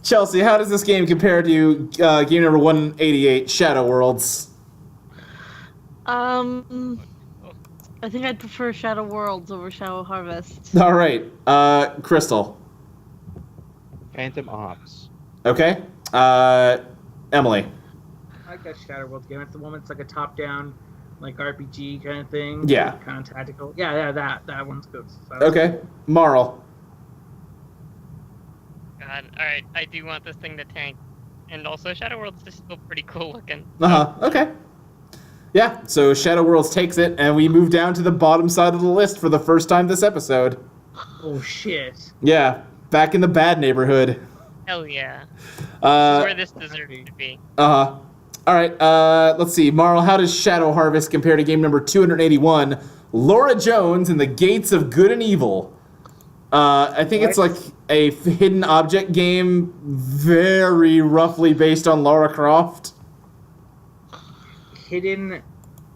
Chelsea, how does this game compare to game number 188, Shadow Worlds? I think I'd prefer Shadow Worlds over Shadow Harvest. All right. Crystal. Phantom Ops. Okay. Emily. I like that Shadow World game. It's the one that's like a top-down, like RPG kind of thing. Yeah. Kind of tactical. Yeah, that one's good. So Okay. Marl. God, alright, I do want this thing to tank. And also, Shadow Worlds is still pretty cool looking. Okay. Yeah, so Shadow Worlds takes it, and we move down to the bottom side of the list for the first time this episode. Oh shit. Yeah, back in the bad neighborhood. Hell yeah. This is where this deserves to be. Uh-huh. All right, let's see. Marl, how does Shadow Harvest compare to game number 281, Laura Jones and the Gates of Good and Evil? I think it's like a hidden object game, very roughly based on Lara Croft. Hidden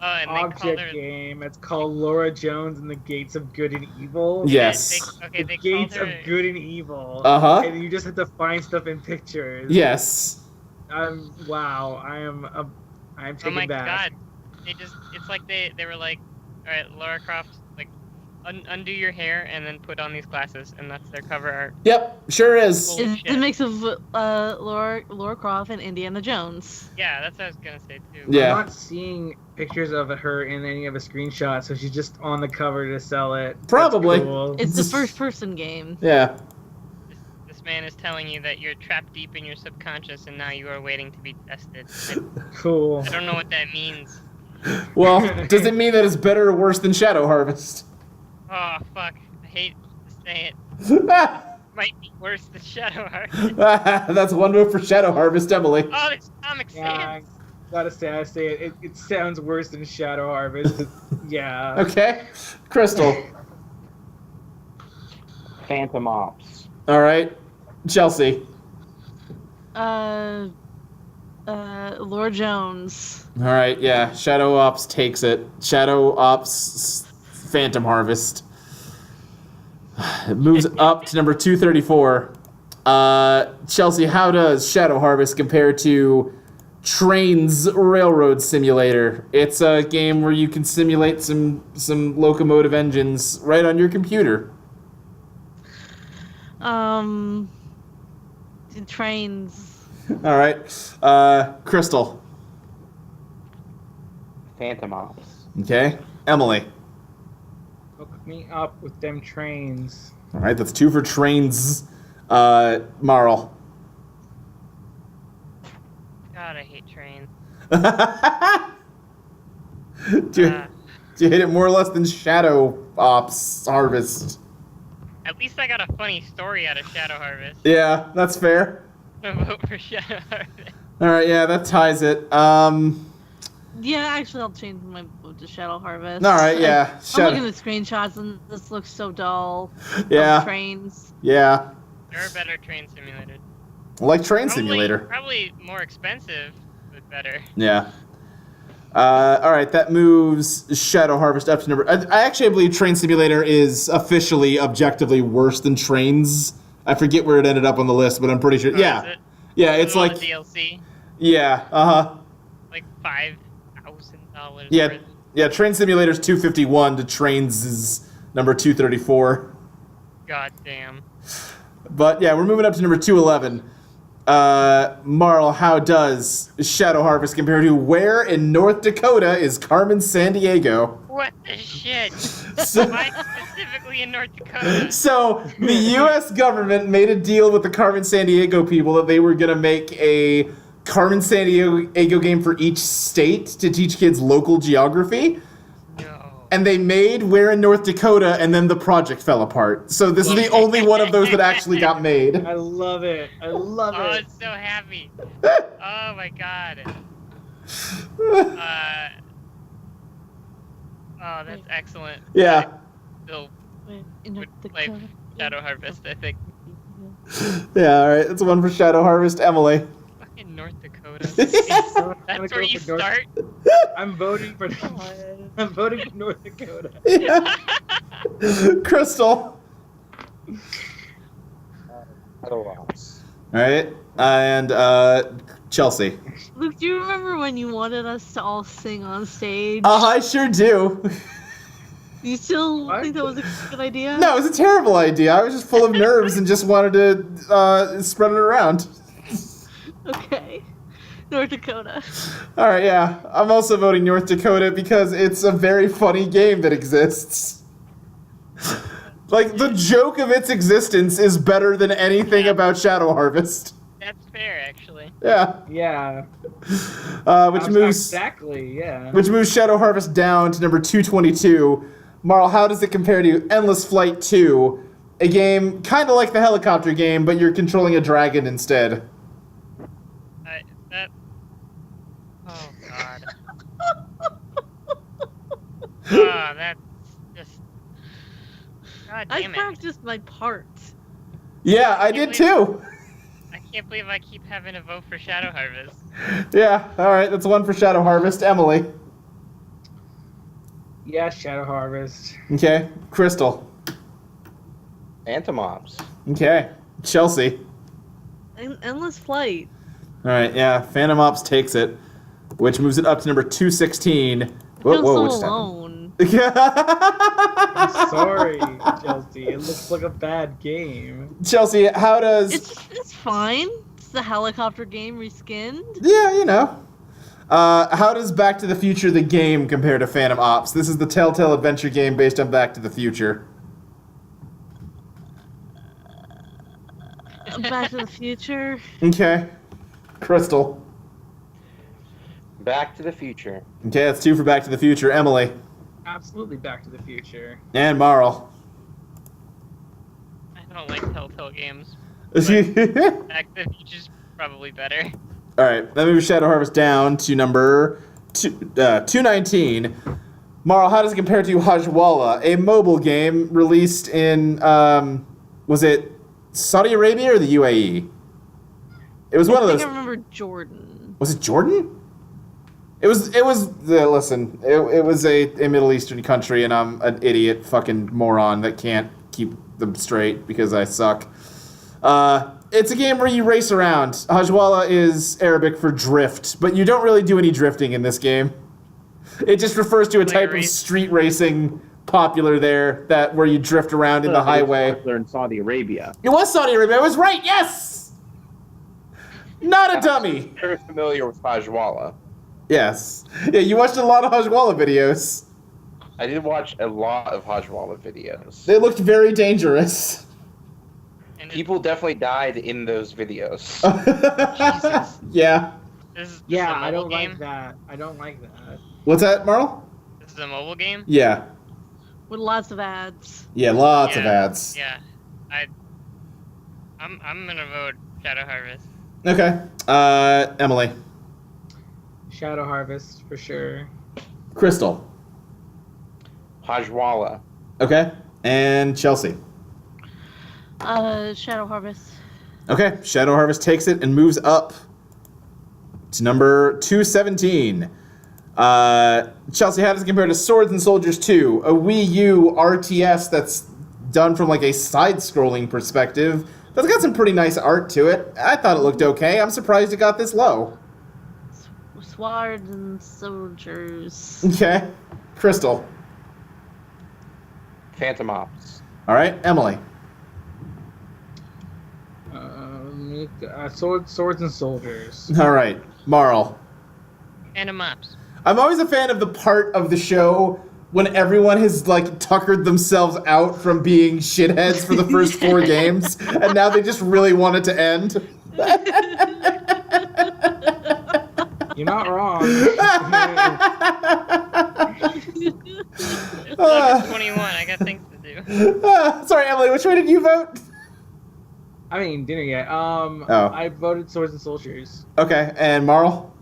And they object called her... game. It's called Laura Jones and the Gates of Good and Evil. Yes. They The called Gates her... of Good and Evil. Uh-huh. And you just have to find stuff in pictures. Yes. Wow. I am Oh taken my back. god. It's like they were like, alright, Lara Croft, like, undo your hair and then put on these glasses, and that's their cover art. Yep, sure is. Cool. It's shit. a mix of Laura Croft and Indiana Jones. Yeah, that's what I was gonna say too. Yeah. I'm not seeing pictures of her in any of the screenshots, so she's just on the cover to sell it. That's Probably. cool. It's the first-person game. Yeah. This man is telling you that you're trapped deep in your subconscious, and now you are waiting to be tested. Cool. I don't know what that means. Well, does it mean that it's better or worse than Shadow Harvest? Oh, fuck. I hate to say it. Might be worse than Shadow Heart. That's one vote for Shadow Harvest, Emily. Oh, there's Comic Yeah, Sans! gotta say, it sounds worse than Shadow Harvest. Yeah. Okay. Crystal. Phantom Ops. All right. Chelsea. Laura Jones. All right, yeah. Shadow Ops takes it. Shadow Ops Phantom Harvest. It moves up to number 234. Chelsea, how does Shadow Harvest compare to Trains Railroad Simulator? It's a game where you can simulate some locomotive engines right on your computer. Trains. All right. Crystal. Phantom Ops. Okay. Emily. Hook me up with them trains. All right, that's 2 for Trains. Marl. God, I hate trains. do you hate it more or less than Shadow Ops Harvest? At least I got a funny story out of Shadow Harvest. Yeah, that's fair. I'm gonna vote for Shadow Harvest. All right, yeah, that ties it. Yeah, actually, I'll change my vote to Shadow Harvest. All right, yeah, I'm looking at the screenshots, and this looks so dull. Yeah, Trains. yeah. There are better train simulators. Like Train Probably- Simulator. Probably more expensive, but better. Yeah. All right, that moves Shadow Harvest up to number. I actually believe Train Simulator is officially, objectively worse than Trains. I forget where it ended up on the list, but I'm pretty sure. Oh, Yeah, is it? yeah, Is it's it all like the DLC, yeah, like $5,000. Yeah, worth. yeah. Train Simulator's 251 to Trains is number 234. God damn. But yeah, we're moving up to number 211. Marl, how does Shadow Harvest compare to where in North Dakota is Carmen Sandiego? What the shit? So, Why specifically in North Dakota? so the U.S. government made a deal with the Carmen Sandiego people that they were gonna make a Carmen Sandiego game for each state to teach kids local geography. No. and they made Where in North Dakota, and then the project fell apart. So this is the only one of those that actually got made. I love it. I love Oh, it. it's so happy. Oh my god. Oh, that's excellent. Yeah. Still Wait, in would North play Dakota. Shadow Harvest, I think. Yeah, alright. That's one for Shadow Harvest. Emily. Fucking North Dakota. I'm That's gonna where go you for North- start? I'm voting for. I'm voting for North Dakota. Yeah. Crystal. Otherwise. Alright. And Chelsea. Luke, do you remember when you wanted us to all sing on stage? I sure do. You still What? think that was a good idea? No, it was a terrible idea. I was just full of nerves and just wanted to spread it around. Okay. North Dakota. Alright, yeah. I'm also voting North Dakota because it's a very funny game that exists. Like, the joke of its existence is better than anything about Shadow Harvest. That's fair, actually. Yeah. Yeah. Which moves Exactly. Yeah. which moves Shadow Harvest down to number 222. Marl, how does it compare to Endless Flight 2? A game kind of like the helicopter game, but you're controlling a dragon instead. That. Oh god. Oh, that's just. God I damn it. practiced my part. Yeah, I did too. I can't believe I keep having to vote for Shadow Harvest. Yeah, alright, that's one for Shadow Harvest. Emily. Yeah. Shadow Harvest. Okay. Crystal. Phantom Ops. Okay. Chelsea. Endless Flight. Alright, yeah, Phantom Ops takes it, which moves it up to number 216. I feel Whoa, so just alone. I'm sorry, Chelsea. It looks like a bad game. Chelsea, how does... It's fine. It's the helicopter game reskinned. Yeah, you know. How does Back to the Future, the game, compare to Phantom Ops? This is the Telltale adventure game based on Back to the Future. Back to the Future. Okay. Crystal. Back to the Future. Okay, that's two for Back to the Future. Emily. Absolutely Back to the Future. And Marl. I don't like Telltale games. Alright, Back to the Future's probably better. that moves Shadow Harvest down to number 219. Marl, how does it compare to Hajwala, a mobile game released in, was it Saudi Arabia or the UAE? It was one of I those. think I remember Jordan. Was it Jordan? It was listen, it was a Middle Eastern country, and I'm an idiot fucking moron that can't keep them straight because I suck. It's a game where you race around. Hajwala is Arabic for drift, but you don't really do any drifting in this game. It just refers to a type of street racing popular there where you drift around in the highway. Popular in Saudi Arabia. It was Saudi Arabia. I was right. Yes. Not a dummy. Very familiar with Hajwala. Yes. Yeah, you watched a lot of Hajwala videos. I did watch a lot of Hajwala videos. They looked very dangerous. And People definitely died in those videos. Jesus. Yeah. This is Yeah, a I mobile don't game? like that. I don't like that. What's that, Marl? This is a mobile game? Yeah. With lots of ads. Yeah, lots of Yeah. ads. Yeah. I'm gonna vote Shadow Harvest. Okay. Emily. Shadow Harvest for sure. Crystal. Hajwala. Okay. And Chelsea. Shadow Harvest. Okay. Shadow Harvest takes it and moves up to number 217. Chelsea, how does it compare to Swords and Soldiers 2, a Wii U RTS that's done from like a side-scrolling perspective? That's got some pretty nice art to it. I thought it looked okay. I'm surprised it got this low. Swords and Soldiers. Okay. Crystal. Phantom Ops. All right. Emily. Swords and Soldiers. All right. Marl. Phantom Ops. I'm always a fan of the part of the show when everyone has like tuckered themselves out from being shitheads for the first 4 games, and now they just really want it to end. You're not wrong. Look, it's 21. I got things to do. Sorry, Emily, which way did you vote? I mean, dinner yet. I voted Swords and Soldiers. Okay, and Marl?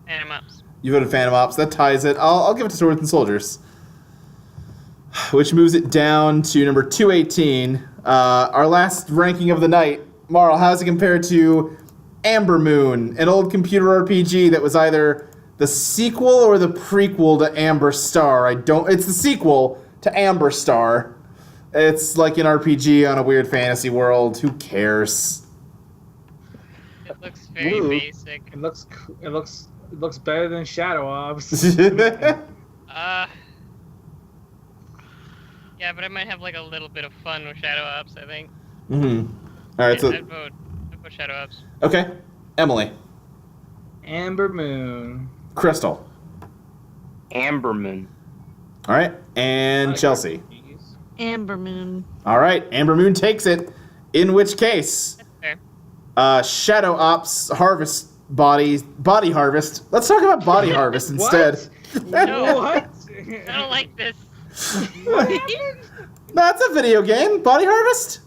Phantom Ops. You voted Phantom Ops. That ties it. I'll give it to Swords and Soldiers. Which moves it down to number 218. Our last ranking of the night. Marl, how's it compared to Amber Moon, an old computer RPG that was either the sequel or the prequel to Amber Star? It's the sequel to Amber Star. It's like an RPG on a weird fantasy world. Who cares? It looks very Ooh. basic. It looks better than Shadow Ops. Yeah, but I might have like a little bit of fun with Shadow Ops, I think. All right, so I'd vote Shadow Ops. okay, Emily, Amber Moon. Crystal. Amber Moon. All right, and Chelsea. Amber Moon. All right, Amber Moon takes it. In which case, Fair. Shadow Ops body harvest. Let's talk about body harvest instead. No. What? I don't like this. That's a video game. Body harvest.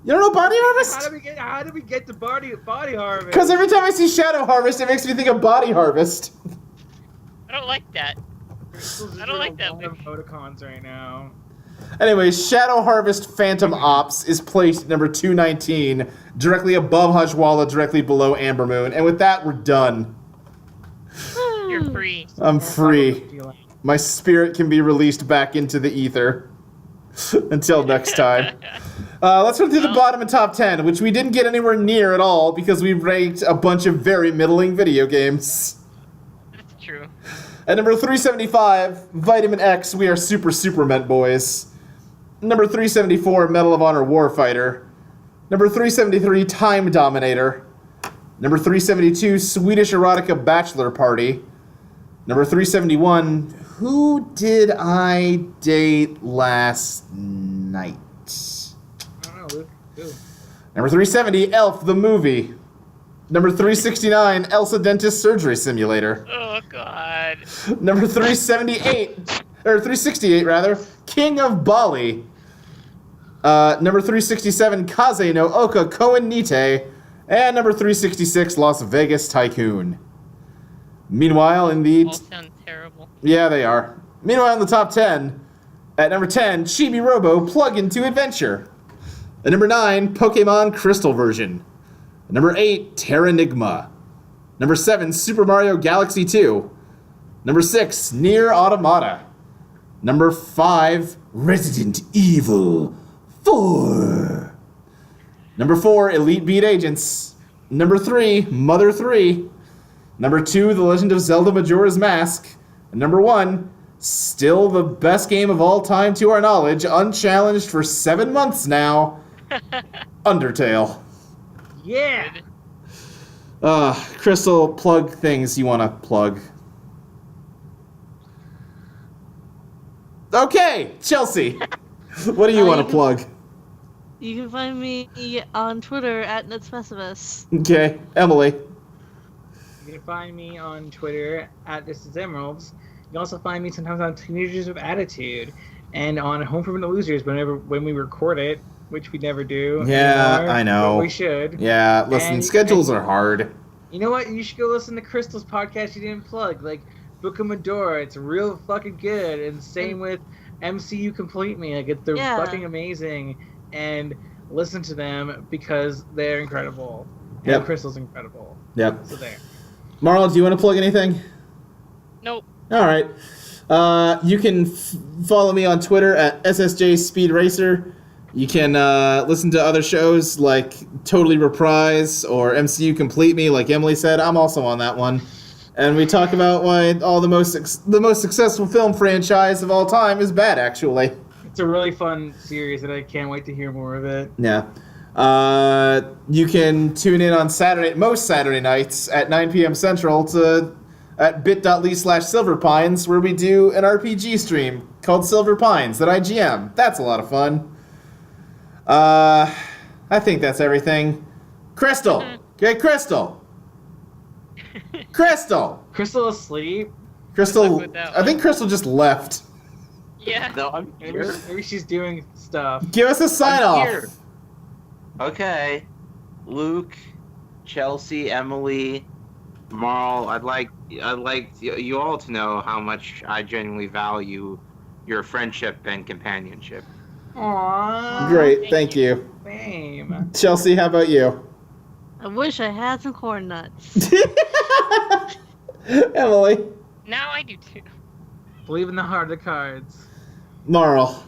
You don't know body harvest? How do we get to body harvest? Because every time I see Shadow Harvest, it makes me think of body harvest. I don't like that. I don't like that. Emoticons right now. Anyway, Shadow Harvest Phantom Ops is placed at number 219, directly above Hajwala, directly below Amber Moon. And with that, we're done. You're free. I'm free. My spirit can be released back into the ether. Until next time. Let's run through the bottom and top 10, which we didn't get anywhere near at all because we ranked a bunch of very middling video games. That's true. At number 375, Vitamin X, We Are Supermen Boys. Number 374, Medal of Honor Warfighter. Number 373, Time Dominator. Number 372, Swedish Erotica Bachelor Party. Number 371, Who Did I Date Last Night? I don't know, Luke. Ooh. Number 370, Elf the Movie. Number 369, Elsa Dentist Surgery Simulator. Oh god. Number 368 rather, King of Bali. Number 367, Kaze no Oka Koen Nite. And number 366, Las Vegas Tycoon. Meanwhile, in the... All sound terrible. Yeah, they are. Meanwhile, in the top 10, at number 10, Chibi Robo Plug Into Adventure. At number 9, Pokemon Crystal Version. At number 8, Terranigma. Number 7, Super Mario Galaxy 2. Number 6, Nier Automata. Number 5, Resident Evil 4. Number 4, Elite Beat Agents. Number 3, Mother 3. Number 2, The Legend of Zelda Majora's Mask. And number 1, still the best game of all time to our knowledge, unchallenged for 7 months now, Undertale. Yeah. Crystal, plug things you want to plug. Okay, Chelsea, what do you want to plug? You can find me on Twitter at Netspecifus. Okay, Emily. You can find me on Twitter at This Is Emeralds. You can also find me sometimes on Teenagers with Attitude and on Home from the Losers when we record it, which we never do. Yeah, anymore, I know. but we should. Yeah, listen, And- schedules are hard. You know what? You should go listen to Crystal's podcast you didn't plug, like Book of Medora. It's real fucking good. And same with MCU Complete Me. Like, they're Yeah. fucking amazing. And listen to them because they're incredible. And Yep. Crystal's incredible. Yep. So there. Marla, do you want to plug anything? Nope. All right. You can follow me on Twitter at SSJ Speed Racer. You can listen to other shows like Totally Reprise or MCU Complete Me, like Emily said. I'm also on that one. And we talk about why all the most successful film franchise of all time is bad, actually. It's a really fun series, and I can't wait to hear more of it. Yeah. You can tune in on most Saturday nights at 9 p.m. Central at bit.ly/silverpines, where we do an RPG stream called Silver Pines that I GM. That's a lot of fun. I think that's everything. Crystal! Okay, Crystal! Crystal! Crystal asleep? Crystal, luck with that I think Crystal just left. Yeah. No, I'm Maybe, here. maybe she's doing stuff. Give us a sign I'm off. here. Okay, Luke, Chelsea, Emily, Marl. I'd like you all to know how much I genuinely value your friendship and companionship. Aww. Great, thank you. Same. Chelsea, how about you? I wish I had some corn nuts. Emily. Now I do too. Believe in the heart of the cards. Marl.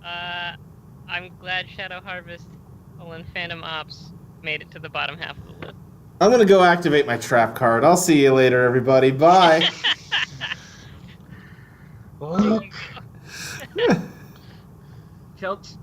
I'm glad Shadow Harvest and Phantom Ops made it to the bottom half of the list. I'm gonna go activate my trap card. I'll see you later, everybody. Bye. Luke. Chelsea,